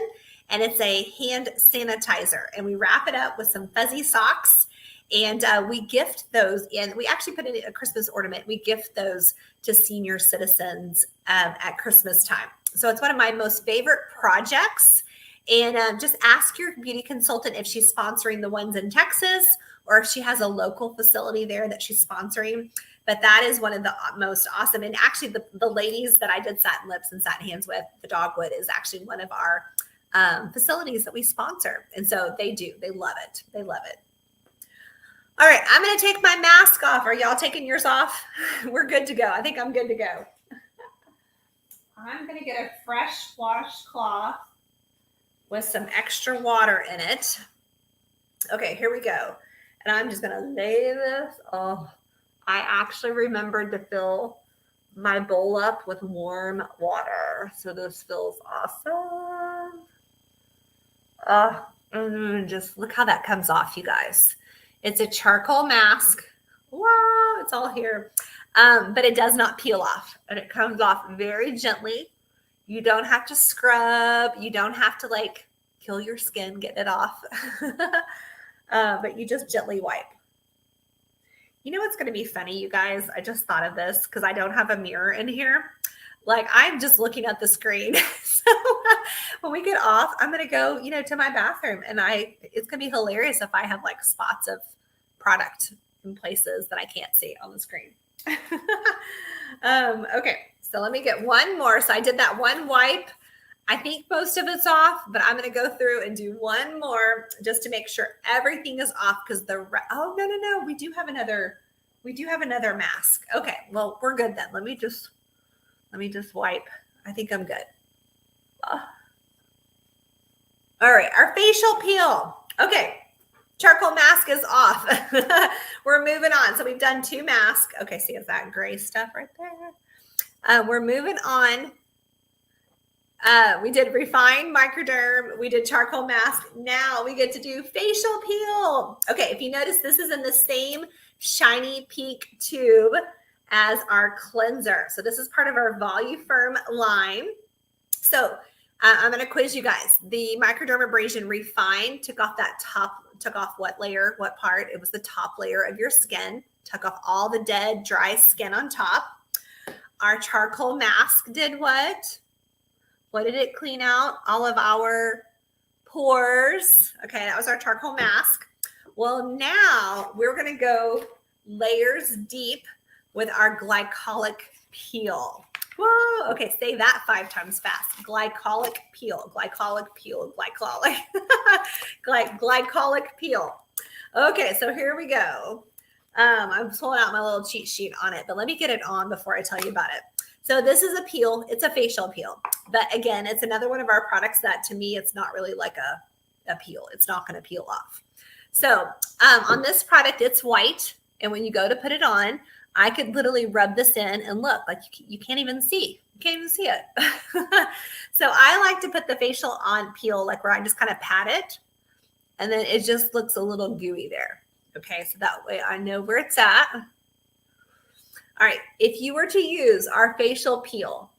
and it's a hand sanitizer, and we wrap it up with some fuzzy socks, and we gift those, and we actually put in a Christmas ornament. We gift those to senior citizens at Christmas time. So it's one of my most favorite projects. And just ask your beauty consultant if she's sponsoring the ones in Texas or if she has a local facility there that she's sponsoring. But that is one of the most awesome. And actually, the ladies that I did satin lips and satin hands with, the Dogwood, is actually one of our facilities that we sponsor. And so they do. They love it. They love it. All right. I'm going to take my mask off. Are y'all taking yours off? We're good to go. I think I'm good to go. I'm going to get a fresh washcloth with some extra water in it. Okay, here we go. And I'm just going to lay this. Oh, I actually remembered to fill my bowl up with warm water. So this feels awesome. Just look how that comes off, you guys. It's a charcoal mask. Wow, it's all here. But it does not peel off, and it comes off very gently. You don't have to scrub. You don't have to like kill your skin getting it off. But you just gently wipe. You know what's going to be funny, you guys? I just thought of this because I don't have a mirror in here. Like I'm just looking at the screen. So when we get off, I'm going to go, to my bathroom, and it's going to be hilarious if I have like spots of product in places that I can't see on the screen. Okay, so let me get one more. So I did that one wipe. I think most of it's off, but I'm going to go through and do one more just to make sure everything is off because oh, no. We do have another mask. Okay, well, we're good then. Let me just wipe. I think I'm good. All right, our facial peel. Okay, charcoal mask is off. We're moving on. So we've done 2 masks. Okay, see, is that gray stuff right there? We're moving on. We did refined microderm. We did charcoal mask. Now we get to do facial peel. Okay, if you notice, this is in the same shiny peak tube as our cleanser. So this is part of our Voluform line. So I'm going to quiz you guys. The microdermabrasion refined took off what layer, what part? It was the top layer of your skin, took off all the dead, dry skin on top. Our charcoal mask did what? What did it clean out? All of our pores. Okay, that was our charcoal mask. Well, now we're going to go layers deep with our glycolic peel. Whoa, okay, say that 5 times fast. Glycolic peel, glycolic peel, glycolic, glycolic peel. Okay, so here we go. I'm pulling out my little cheat sheet on it, but let me get it on before I tell you about it. So this is a peel. It's a facial peel. But again, it's another one of our products that to me, it's not really like a peel. It's not going to peel off. So on this product, it's white. And when you go to put it on, I could literally rub this in and look like you can't even see. You can't even see it. So I like to put the facial on peel, like where I just kind of pat it. And then it just looks a little gooey there. Okay, so that way I know where it's at. All right, if you were to use our facial peel,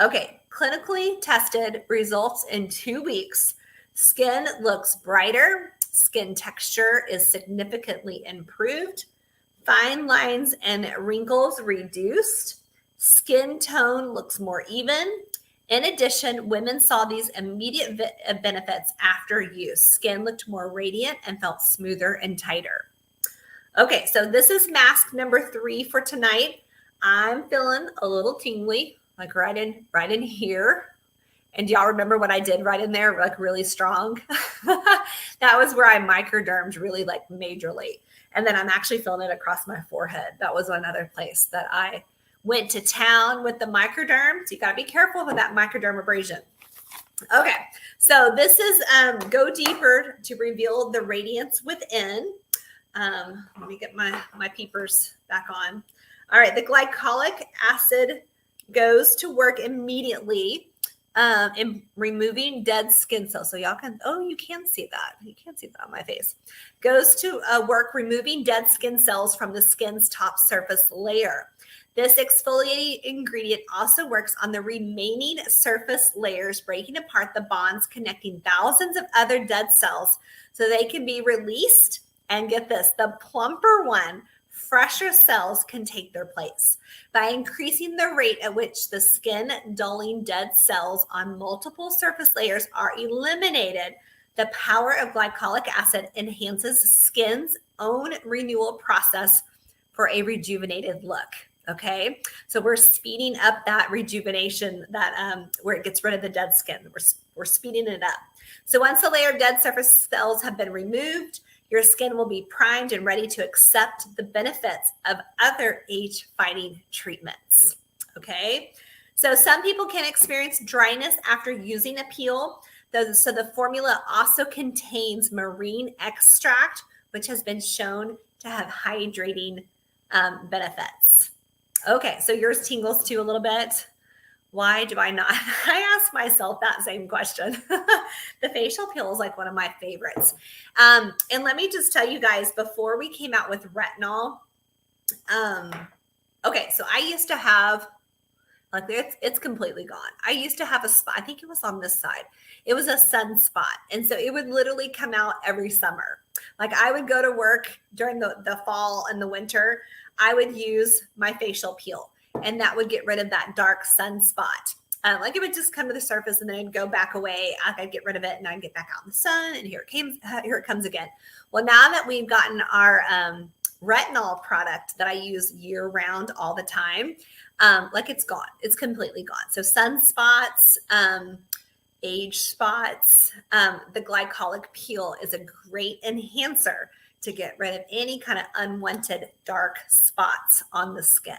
okay, clinically tested results in 2 weeks. Skin looks brighter. Skin texture is significantly improved. Fine lines and wrinkles reduced. Skin tone looks more even. In addition, women saw these immediate benefits after use. Skin looked more radiant and felt smoother and tighter. Okay, so this is mask number 3 for tonight. I'm feeling a little tingly, like right in here. And do y'all remember what I did right in there, like really strong? That was where I microdermed really like majorly. And then I'm actually feeling it across my forehead. That was another place that I went to town with the microderm. So you got to be careful with that microdermabrasion. Okay, so this is go deeper to reveal the radiance within. Let me get my peepers back on. All right, the glycolic acid goes to work immediately in removing dead skin cells. So y'all can, you can see that. You can see that on my face. Goes to work removing dead skin cells from the skin's top surface layer. This exfoliating ingredient also works on the remaining surface layers, breaking apart the bonds connecting thousands of other dead cells so they can be released. And get this, the plumper one, fresher cells can take their place. By increasing the rate at which the skin dulling dead cells on multiple surface layers are eliminated, the power of glycolic acid enhances skin's own renewal process for a rejuvenated look. Okay, so we're speeding up that rejuvenation, that where it gets rid of the dead skin. We're speeding it up. So once a layer of dead surface cells have been removed, your skin will be primed and ready to accept the benefits of other age-fighting treatments. Okay, so some people can experience dryness after using a peel. So the formula also contains marine extract, which has been shown to have hydrating benefits. Okay, so yours tingles too a little bit. Why do I not? I ask myself that same question. The facial peel is like one of my favorites. And let me just tell you guys, before we came out with retinol, okay, so I used to have, like, it's completely gone. I used to have a spot, I think it was on this side. It was a sunspot. And so it would literally come out every summer. Like I would go to work during the fall and the winter, I would use my facial peel and that would get rid of that dark sunspot. Like it would just come to the surface and then it'd go back away. I'd get rid of it and I'd get back out in the sun and here it comes again. Well, now that we've gotten our retinol product that I use year round all the time, like it's gone. It's completely gone. So sunspots, age spots, the glycolic peel is a great enhancer to get rid of any kind of unwanted dark spots on the skin.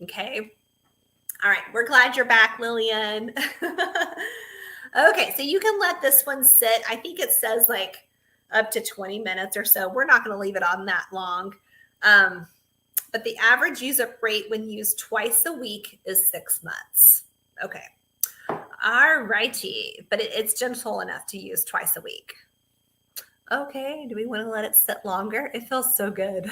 Okay. All right. We're glad you're back, Lillian. Okay. So you can let this one sit. I think it says like up to 20 minutes or so. We're not going to leave it on that long. But the average use-up rate when used twice a week is 6 months. Okay. All righty. But it's gentle enough to use twice a week. Okay. Do we want to let it sit longer? It feels so good.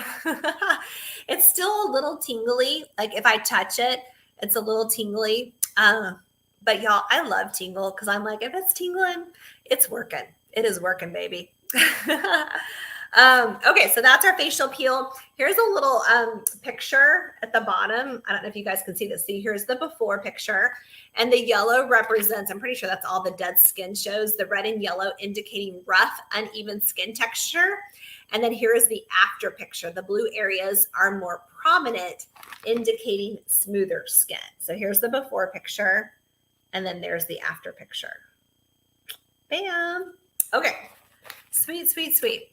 It's still a little tingly. Like if I touch it, it's a little tingly. But y'all, I love tingle because I'm like, if it's tingling, it's working. It is working, baby. Okay, so that's our facial peel. Here's a little picture at the bottom. I don't know if you guys can see this. See, here's the before picture. And the yellow represents, I'm pretty sure that's all the dead skin shows, the red and yellow indicating rough, uneven skin texture. And then here is the after picture. The blue areas are more prominent, indicating smoother skin. So here's the before picture. And then there's the after picture. Bam. Okay. Sweet, sweet, sweet.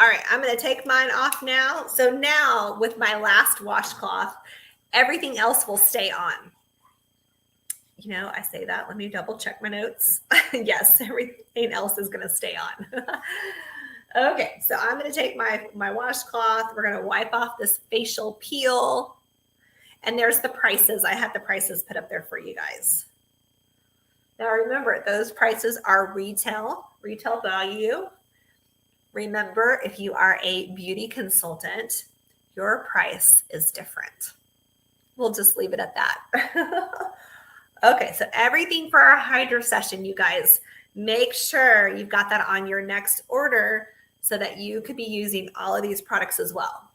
All right, I'm going to take mine off now. So now with my last washcloth, everything else will stay on. You know, I say that. Let me double check my notes. Yes, everything else is going to stay on. Okay, so I'm going to take my washcloth. We're going to wipe off this facial peel. And there's the prices. I had the prices put up there for you guys. Now remember, those prices are retail value. Remember, if you are a beauty consultant, your price is different. We'll just leave it at that. Okay, so everything for our Hydra session, you guys, make sure you've got that on your next order so that you could be using all of these products as well.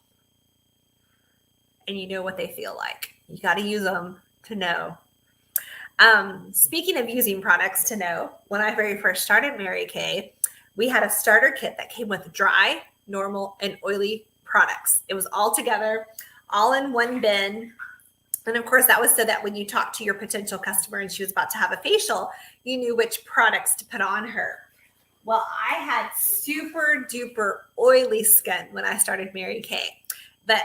And you know what they feel like. You got to use them to know. Speaking of using products to know, when I very first started Mary Kay, we had a starter kit that came with dry, normal, and oily products. It was all together, all in one bin. And of course, that was so that when you talked to your potential customer and she was about to have a facial, you knew which products to put on her. Well, I had super duper oily skin when I started Mary Kay. But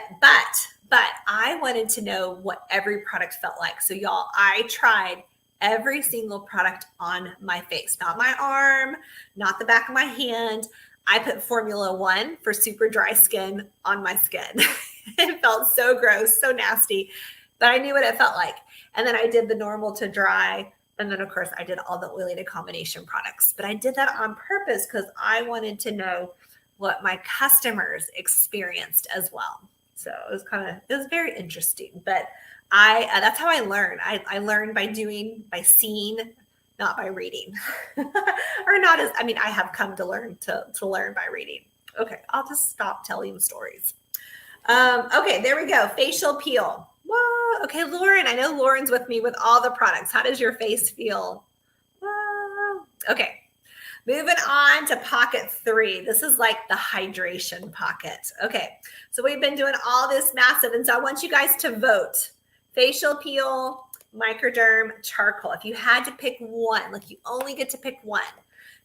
I wanted to know what every product felt like. So y'all, I tried every single product on my face, not my arm, not the back of my hand. I put Formula 1 for super dry skin on my skin. It felt so gross, so nasty, but I knew what it felt like. And then I did the normal to dry. And then of course I did all the oily to combination products, but I did that on purpose because I wanted to know what my customers experienced as well. So it was very interesting, but that's how I learn. I learn by seeing, not by reading. I have come to learn to learn by reading. Okay, I'll just stop telling stories. Okay, there we go. Facial peel. Whoa. Okay, Lauren, I know Lauren's with me with all the products. How does your face feel? Whoa. Okay, moving on to pocket 3. This is like the hydration pocket. Okay, so we've been doing all this massive, and so I want you guys to vote. Facial peel, microderm, charcoal. If you had to pick one, like you only get to pick one.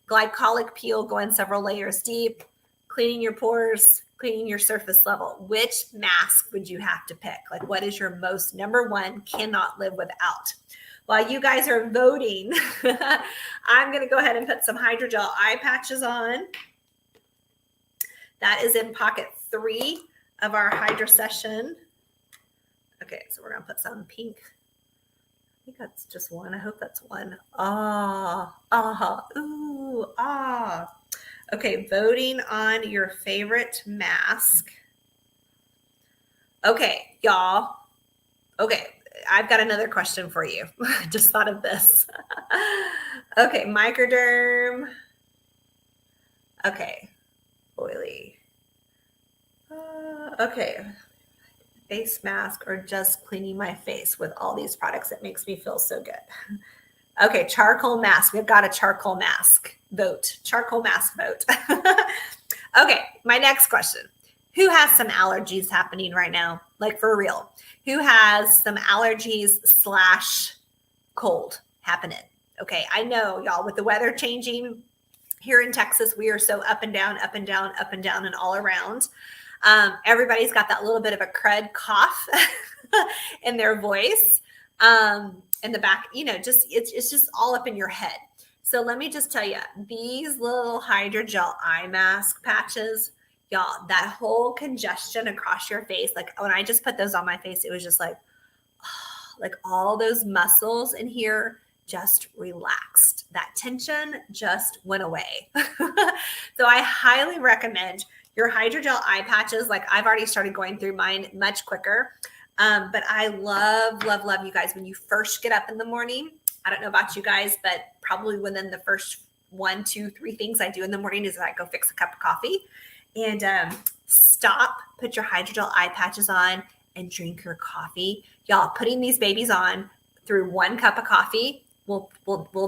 Glycolic peel, going several layers deep, cleaning your pores, cleaning your surface level. Which mask would you have to pick? Like what is your most number one, cannot live without? While you guys are voting, I'm going to go ahead and put some hydrogel eye patches on. That is in pocket 3 of our Hydra session. Okay, so we're going to put some pink. I think that's just one. I hope that's one. Ooh, ah. Okay, voting on your favorite mask. Okay, y'all. Okay, I've got another question for you. I just thought of this. Okay, microderm. Okay, oily. Okay, face mask or just cleaning my face with all these products. It makes me feel so good. Okay, charcoal mask. We've got a charcoal mask vote. Charcoal mask vote. Okay, my next question. Who has some allergies happening right now? Like for real. Who has some allergies / cold happening? Okay, I know y'all with the weather changing here in Texas, we are so up and down, up and down, up and down and all around. Everybody's got that little bit of a crud cough in their voice. In the back, you know, just it's just all up in your head. So let me just tell you, these little hydrogel eye mask patches, y'all, that whole congestion across your face, like when I just put those on my face, it was just like all those muscles in here just relaxed. That tension just went away. So I highly recommend your hydrogel eye patches. Like I've already started going through mine much quicker. But I love, love, love you guys when you first get up in the morning. I don't know about you guys, but probably within the first 1, 2, 3 things I do in the morning is I go fix a cup of coffee and stop, put your hydrogel eye patches on and drink your coffee. Y'all, putting these babies on through 1 cup of coffee will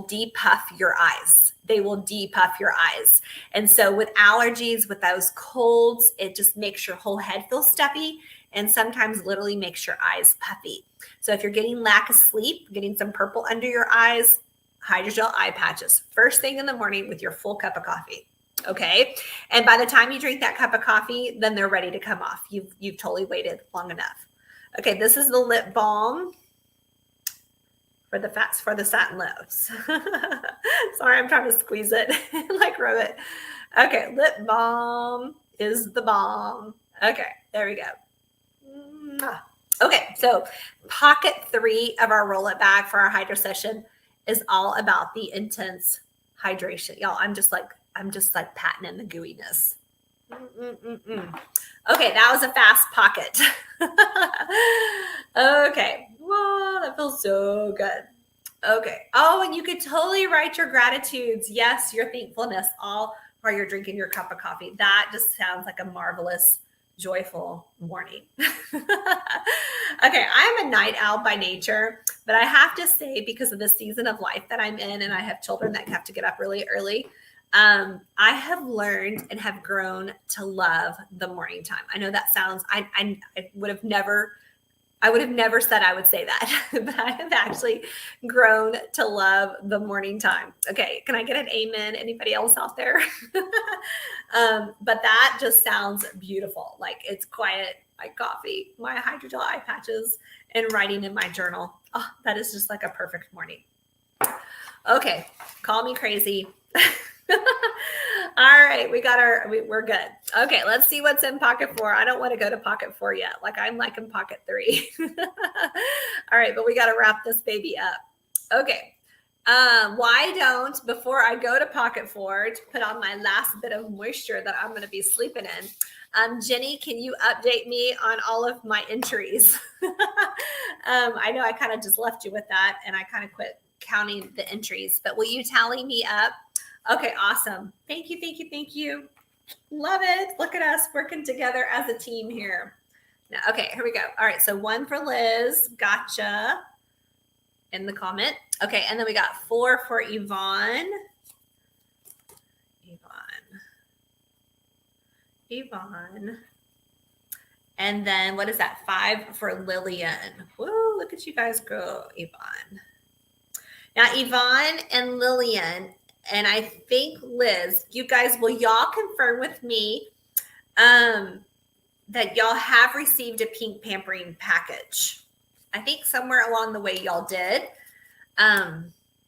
depuff your eyes. They will depuff your eyes. And so with allergies, with those colds, it just makes your whole head feel stuffy and sometimes literally makes your eyes puffy. So if you're getting lack of sleep, getting some purple under your eyes, hydrogel eye patches first thing in the morning with your full cup of coffee. Okay. And by the time you drink that cup of coffee, then they're ready to come off. You've totally waited long enough. Okay. This is the lip balm for the satin lips. Sorry, I'm trying to squeeze it like rub it. Okay. Lip balm is the bomb. Okay. There we go. Okay, so pocket 3 of our roll it bag for our hydro session is all about the intense hydration. Y'all, I'm just like patting in the gooiness. Okay, that was a fast pocket. Okay, whoa, that feels so good. Okay. Oh, and you could totally write your gratitudes. Yes, your thankfulness, all while you're drinking your cup of coffee. That just sounds like a marvelous, joyful morning. Okay, I'm a night owl by nature, but I have to say, because of the season of life that I'm in, and I have children that have to get up really early, I have learned and have grown to love the morning time. I know that sounds, I would have never said I would say that, but I have actually grown to love the morning time. Okay, can I get an amen? Anybody else out there? But that just sounds beautiful. Like it's quiet, like coffee, my hydrogel eye patches, and writing in my journal. Oh, that is just like a perfect morning. Okay, call me crazy. All right, we're good. Okay, let's see what's in pocket 4. I don't want to go to pocket 4 yet. Like I'm like in pocket 3. All right, but we got to wrap this baby up. Okay. Why don't, before I go to pocket 4 to put on my last bit of moisture that I'm going to be sleeping in, Jenny, can you update me on all of my entries? I know I kind of just left you with that and I kind of quit counting the entries, but will you tally me up? Okay, awesome. Thank you, thank you, thank you. Love it. Look at us working together as a team here. Now, okay, here we go. All right, so 1 for Liz. Gotcha. In the comment. Okay, and then we got 4 for Yvonne. Yvonne. And then what is that? 5 for Lillian. Woo, look at you guys go, Yvonne. Now, Yvonne and Lillian, and I think Liz, you guys, will y'all confirm with me that y'all have received a pink pampering package? I think somewhere along the way y'all did.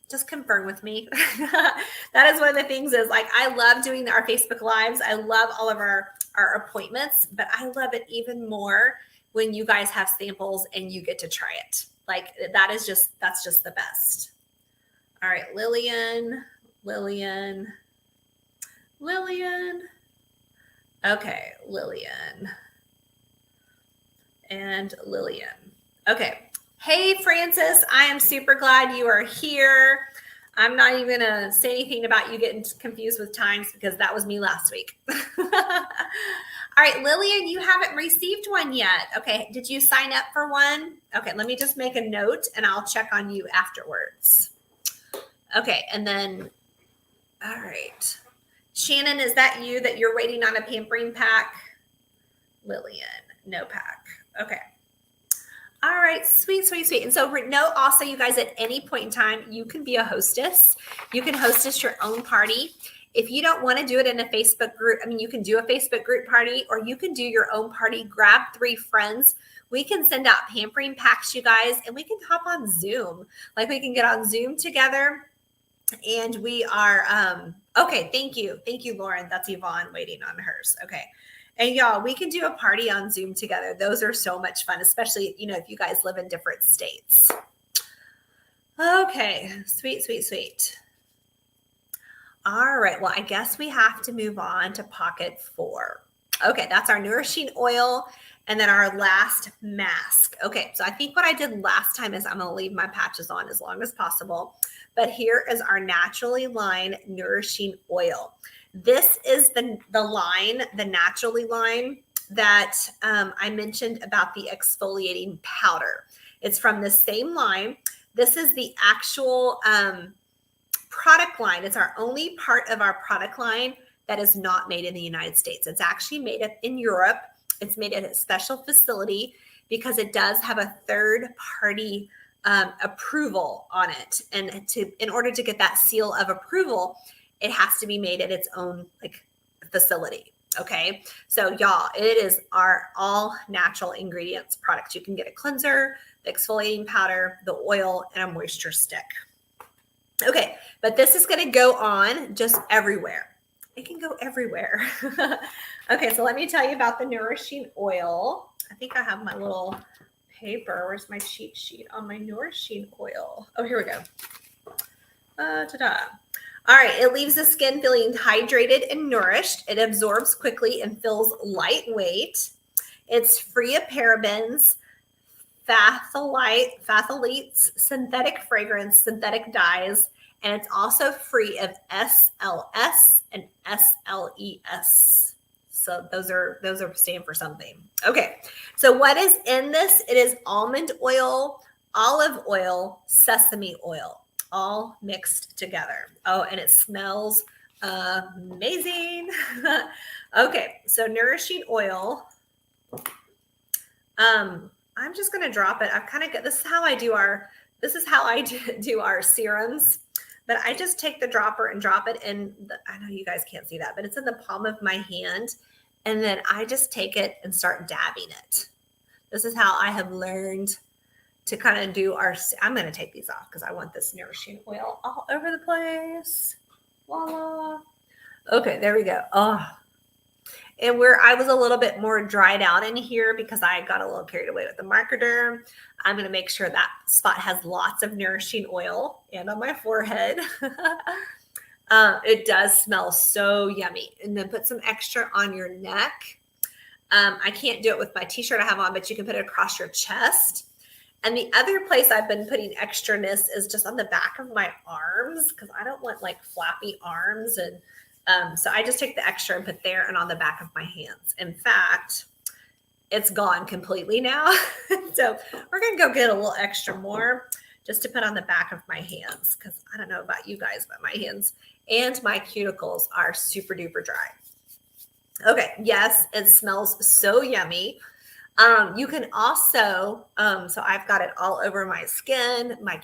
Just confirm with me. That is one of the things is like, I love doing our Facebook Lives. I love all of our our appointments, but I love it even more when you guys have samples and you get to try it. Like that's just the best. All right, Lillian. Okay, Lillian and Lillian. Okay. Hey, Francis, I am super glad you are here. I'm not even going to say anything about you getting confused with times because that was me last week. All right, Lillian, you haven't received one yet. Okay, did you sign up for one? Okay, let me just make a note and I'll check on you afterwards. Okay, and then, all right. Shannon, is that you that you're waiting on a pampering pack? Lillian, no pack. Okay. All right, sweet. And so note also, you guys, at any point in time, you can be a hostess. You can hostess your own party. If you don't want to do it in a Facebook group, I mean, you can do a Facebook group party or you can do your own party. Grab 3 friends. We can send out pampering packs, you guys, and we can hop on Zoom. Like we can get on Zoom together. And we are, okay, thank you, Lauren. That's Yvonne waiting on hers. Okay. And y'all, we can do a party on Zoom together. Those are so much fun, especially, if you guys live in different states. Okay, sweet. All right, well, I guess we have to move on to pocket 4. Okay, that's our nourishing oil and then our last mask. Okay, so I think what I did last time is I'm gonna leave my patches on as long as possible. But here is our Naturally Line Nourishing Oil. This is the line, the Naturally line that I mentioned about the exfoliating powder. It's from the same line. This is the actual product line. It's our only part of our product line that is not made in the United States. It's actually made in Europe. It's made at a special facility because it does have a third-party approval on it. And in order to get that seal of approval, it has to be made at its own facility. Okay. So y'all, it is our all natural ingredients product. You can get a cleanser, the exfoliating powder, the oil, and a moisture stick. Okay. But this is going to go on just everywhere. It can go everywhere. Okay. So let me tell you about the nourishing oil. I think I have my little paper. Where's my cheat sheet on my nourishing oil? Oh, here we go. Ta-da. All right, it leaves the skin feeling hydrated and nourished. It absorbs quickly and feels lightweight. It's free of parabens, phthalates, synthetic fragrance, synthetic dyes, and it's also free of SLS and SLES. So those are stand for something. Okay, so what is in this? It is almond oil, olive oil, sesame oil, all mixed together. Oh, and it smells amazing. Okay, so nourishing oil. I'm just gonna drop it. I've kind of got this is how I do our serums. But I just take the dropper and drop it in. I know you guys can't see that, but it's in the palm of my hand. And then I just take it and start dabbing it. This is how I have learned to kind of do I'm going to take these off because I want this nourishing oil all over the place. Voila. Okay, there we go. Oh, and where I was a little bit more dried out in here because I got a little carried away with the marketer, I'm going to make sure that spot has lots of nourishing oil and on my forehead. It does smell so yummy. And then put some extra on your neck. I can't do it with my t-shirt I have on, but you can put it across your chest. And the other place I've been putting extraness is just on the back of my arms because I don't want like flappy arms. And so I just take the extra and put there and on the back of my hands. In fact, it's gone completely now. So we're going to go get a little extra more just to put on the back of my hands because I don't know about you guys, but my hands and my cuticles are super duper dry. Okay. Yes, it smells so yummy. You can also, so I've got it all over my skin, my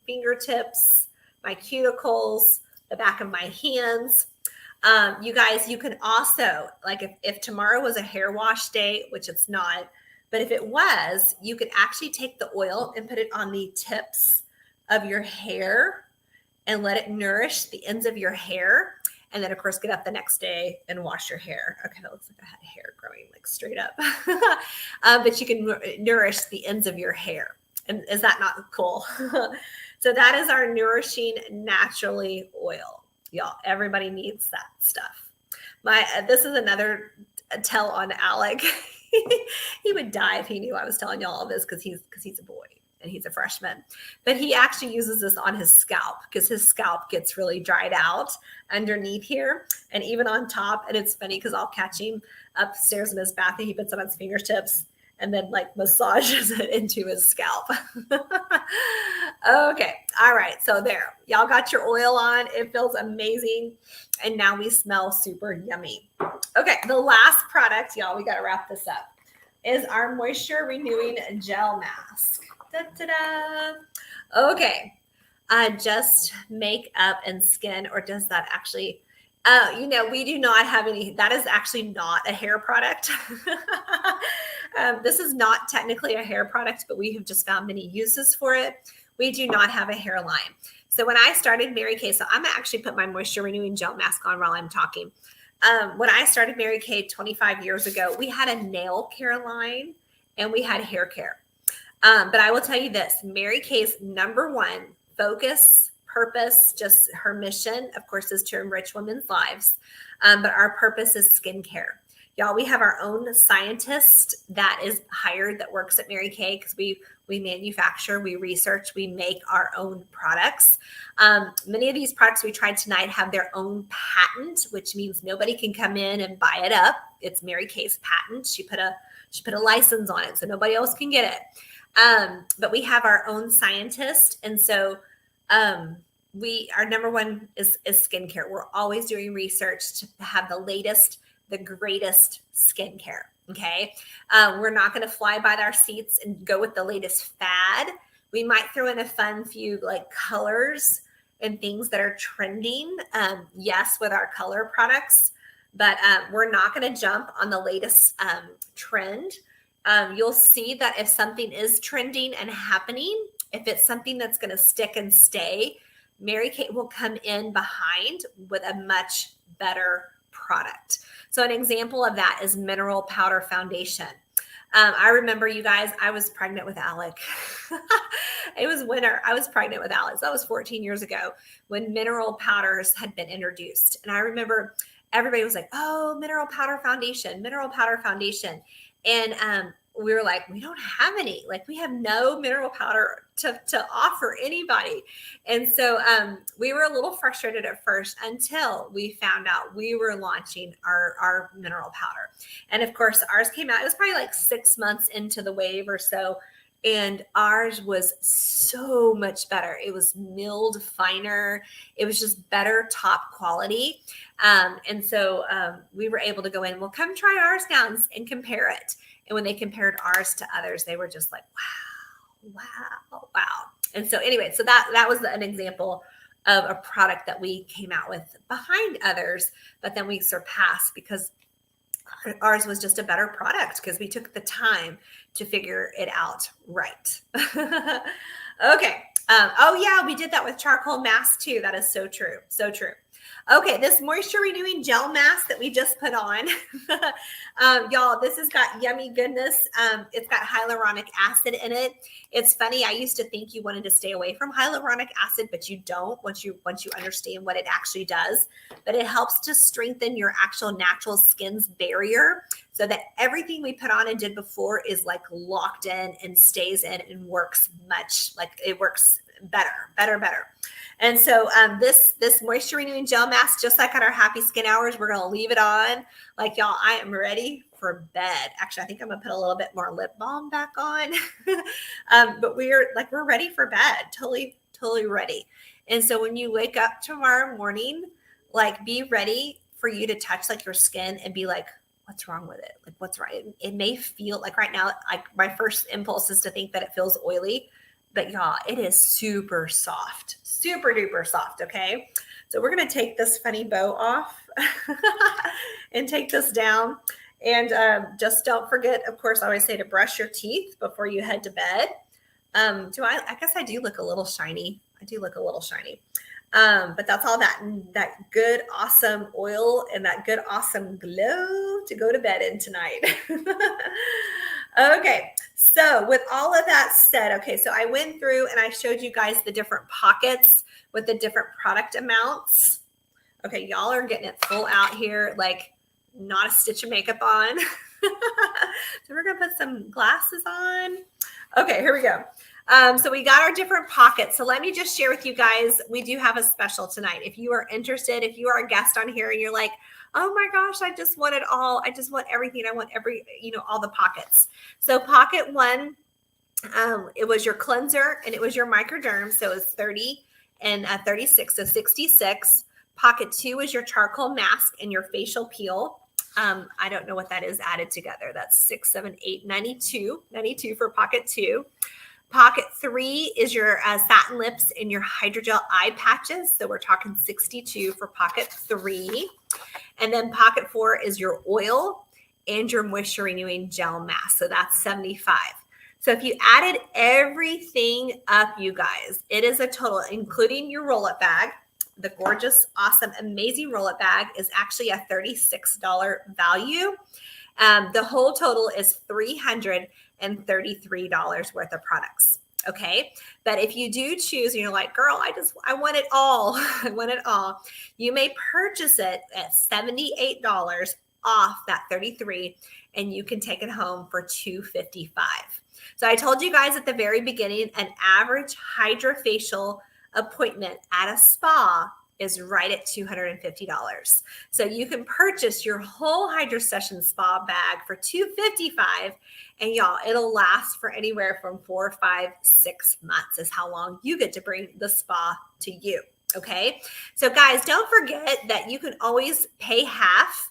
fingertips, my cuticles, the back of my hands. You guys, you can also, like if tomorrow was a hair wash day, which it's not, but if it was, you could actually take the oil and put it on the tips of your hair and let it nourish the ends of your hair. And then of course, get up the next day and wash your hair. Okay, that looks like I had hair growing like straight up. But you can nourish the ends of your hair. And is that not cool? So that is our nourishing naturally oil. Y'all, everybody needs that stuff. This is another tell on Alec. He would die if he knew I was telling y'all all this because he's a boy and he's a freshman. But he actually uses this on his scalp because his scalp gets really dried out underneath here and even on top. And it's funny because I'll catch him upstairs in his bath and he puts it on his fingertips and then like massages it into his scalp. Okay. All right. So there, y'all got your oil on. It feels amazing. And now we smell super yummy. Okay. The last product, y'all, we got to wrap this up, is our moisture renewing gel mask. Da-da-da. Okay. Just makeup and skin, or does that actually, we do not have any, that is actually not a hair product. This is not technically a hair product, but we have just found many uses for it. We do not have a hairline. So when I started Mary Kay, so I'm gonna actually put my moisture renewing gel mask on while I'm talking. When I started Mary Kay 25 years ago, we had a nail care line and we had hair care. But I will tell you this, Mary Kay's number one focus, purpose, just her mission, of course, is to enrich women's lives. But our purpose is skincare. Y'all, we have our own scientist that is hired that works at Mary Kay because we manufacture, we research, we make our own products. Many of these products we tried tonight have their own patent, which means nobody can come in and buy it up. It's Mary Kay's patent. She put a license on it, so nobody else can get it. But we have our own scientist, and so our number one is skincare. We're always doing research to have the latest, the greatest skincare. Okay. We're not going to fly by our seats and go with the latest fad. We might throw in a fun few like colors and things that are trending. Yes, with our color products, but we're not going to jump on the latest trend. You'll see that if something is trending and happening, if it's something that's going to stick and stay, Mary Kay will come in behind with a much better product. So an example of that is mineral powder foundation. I remember, you guys, I was pregnant with Alec. It was winter. I was pregnant with Alex. That was 14 years ago when mineral powders had been introduced. And I remember everybody was like, oh, mineral powder foundation. And we were like, we don't have any, like we have no mineral powder to offer anybody. And so we were a little frustrated at first until we found out we were launching our mineral powder. And of course, ours came out, it was probably like 6 months into the wave or so. And ours was so much better. It was milled finer. It was just better top quality. And so we were able to go in, well, come try ours now and compare it. And when they compared ours to others, they were just like, wow. And so anyway, so that was an example of a product that we came out with behind others, but then we surpassed because ours was just a better product because we took the time to figure it out right. Okay. Oh yeah, we did that with charcoal mask too. That is so true. So true. Okay, this moisture renewing gel mask that we just put on, y'all, this has got yummy goodness. It's got hyaluronic acid in it. It's funny. I used to think you wanted to stay away from hyaluronic acid, but you don't once you understand what it actually does. But it helps to strengthen your actual natural skin's barrier so that everything we put on and did before is like locked in and stays in and works it works better. And so this moisture renewing gel mask, just like at our happy skin hours, we're going to leave it on. Like, y'all, I am ready for bed. Actually, I think I'm going to put a little bit more lip balm back on. But we're ready for bed. Totally ready. And so when you wake up tomorrow morning, like be ready for you to touch like your skin and be like, what's wrong with it? Like, what's right? It may feel like right now, like my first impulse is to think that it feels oily. But y'all, it is super soft, super duper soft, okay? So we're gonna take this funny bow off and take this down. And just don't forget, of course, I always say to brush your teeth before you head to bed. I guess I do look a little shiny. But that's all that good, awesome oil and that good, awesome glow to go to bed in tonight. Okay, so with all of that said, okay, so I went through and I showed you guys the different pockets with the different product amounts. Okay, y'all are getting it full out here, like not a stitch of makeup on. So we're gonna put some glasses on. Okay, here we go. So we got our different pockets. So let me just share with you guys, we do have a special tonight. If you are interested, if you are a guest on here and you're like, oh my gosh, I just want it all. I just want everything. I want all the pockets. So pocket one, it was your cleanser and it was your microderm. So it was 30 and 36, so 66. Pocket two is your charcoal mask and your facial peel. I don't know what that is added together. That's 6, 7, 8, 92. 92 for pocket two. Pocket three is your satin lips and your hydrogel eye patches. So we're talking 62 for pocket three. And then pocket four is your oil and your moisture renewing gel mask. So that's 75. So if you added everything up, you guys, it is a total, including your roll-up bag. The gorgeous, awesome, amazing roll-up bag is actually a $36 value. The whole total is $333 worth of products. Okay. But if you do choose and you're like, girl, I want it all. I want it all. You may purchase it at $78 off that 33 and you can take it home for $255. So I told you guys at the very beginning, an average hydrofacial appointment at a spa is right at $250. So you can purchase your whole Hydro Session spa bag for $255, and y'all, it'll last for anywhere from 4, 5, 6 months is how long you get to bring the spa to you. Okay. So guys, don't forget that you can always pay half,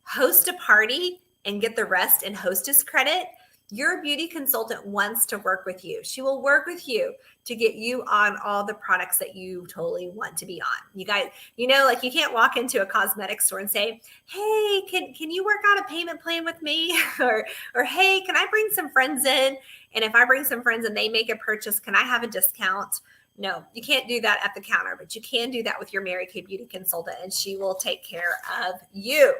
host a party, and get the rest in hostess credit. Your beauty consultant wants to work with you. She will work with you to get you on all the products that you totally want to be on. You guys, like you can't walk into a cosmetic store and say, hey, can you work out a payment plan with me? or hey, can I bring some friends in? And if I bring some friends and they make a purchase, can I have a discount? No, you can't do that at the counter, but you can do that with your Mary Kay beauty consultant and she will take care of you.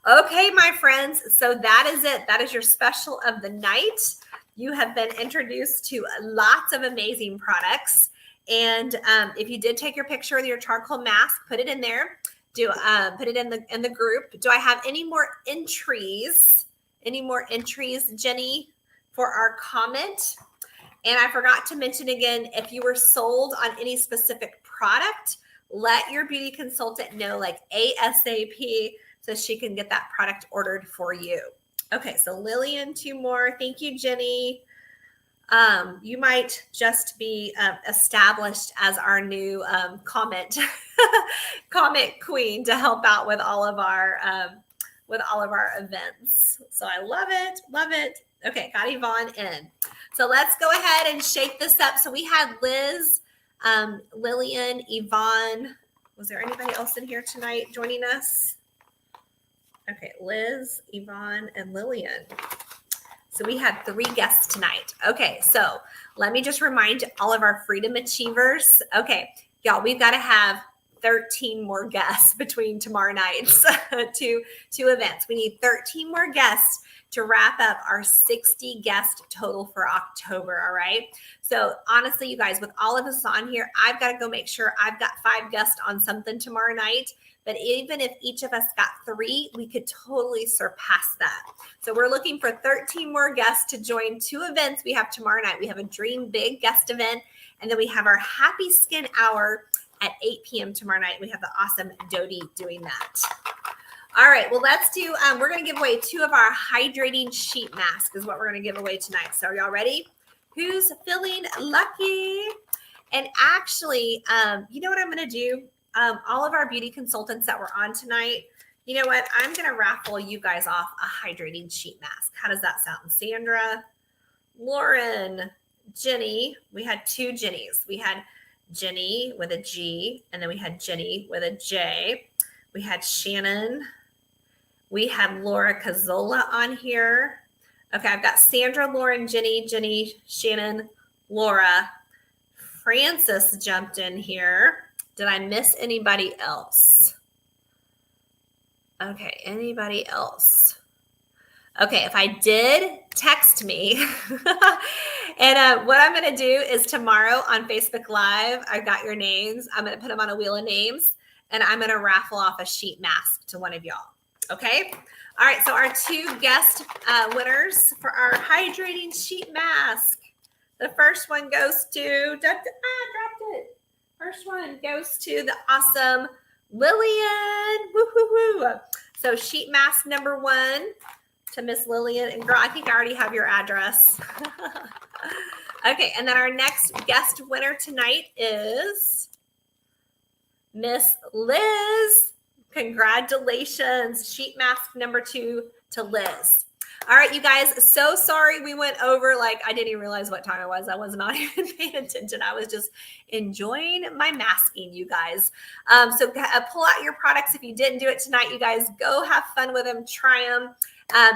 Okay, my friends, so that is it. That is your special of the night. You have been introduced to lots of amazing products. And if you did take your picture with your charcoal mask, put it in there. Put it in the group. Do I have any more entries? Any more entries, Jenny, for our comment? And I forgot to mention again, if you were sold on any specific product, let your beauty consultant know like ASAP, so she can get that product ordered for you. Okay, so Lillian, 2 more. Thank you, Jenny. You might just be established as our new comment queen to help out with all of our events. So I love it, love it. Okay, got Yvonne in. So let's go ahead and shake this up. So we had Liz, Lillian, Yvonne. Was there anybody else in here tonight joining us? Okay, Liz, Yvonne, and Lillian. So we had 3 guests tonight. Okay, so let me just remind all of our Freedom Achievers. Okay, y'all, we've got to have 13 more guests between tomorrow night's two events. We need 13 more guests to wrap up our 60 guest total for October. All right. So honestly, you guys, with all of us on here, I've got to go make sure I've got 5 guests on something tomorrow night. But even if each of us got 3, we could totally surpass that. So we're looking for 13 more guests to join 2 events we have tomorrow night. We have a Dream Big guest event, and then we have our Happy Skin Hour at 8 p.m. tomorrow night. We have the awesome Dodie doing that. All right, well, let's do, we're going to give away 2 of our hydrating sheet masks is what we're going to give away tonight. So are y'all ready? Who's feeling lucky? And actually, you know what I'm going to do? All of our beauty consultants that were on tonight, you know what? I'm going to raffle you guys off a hydrating sheet mask. How does that sound? Sandra, Lauren, Jenny. We had 2 Jennies. We had Jenny with a G, and then we had Jenny with a J. We had Shannon. We had Laura Cazzola on here. Okay, I've got Sandra, Lauren, Jenny, Shannon, Laura. Francis jumped in here. Did I miss anybody else? Okay, anybody else? Okay, if I did, text me. And what I'm going to do is tomorrow on Facebook Live, I've got your names. I'm going to put them on a wheel of names, and I'm going to raffle off a sheet mask to one of y'all. Okay? All right, so our 2 guest winners for our hydrating sheet mask. The first one goes to, dropped it. First one goes to the awesome Lillian. Woo, woo, woo. So sheet mask number 1 to Miss Lillian. And girl, I think I already have your address. Okay, and then our next guest winner tonight is Miss Liz. Congratulations. Sheet mask number 2 to Liz. All right, you guys, so sorry we went over. Like, I didn't even realize what time it was. I was not even paying attention. I was just enjoying my masking, you guys. So pull out your products. If you didn't do it tonight, you guys, go have fun with them. Try them.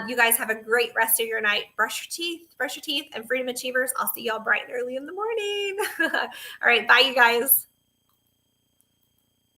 You guys have a great rest of your night. Brush your teeth, and Freedom Achievers. I'll see y'all bright and early in the morning. All right, bye, you guys.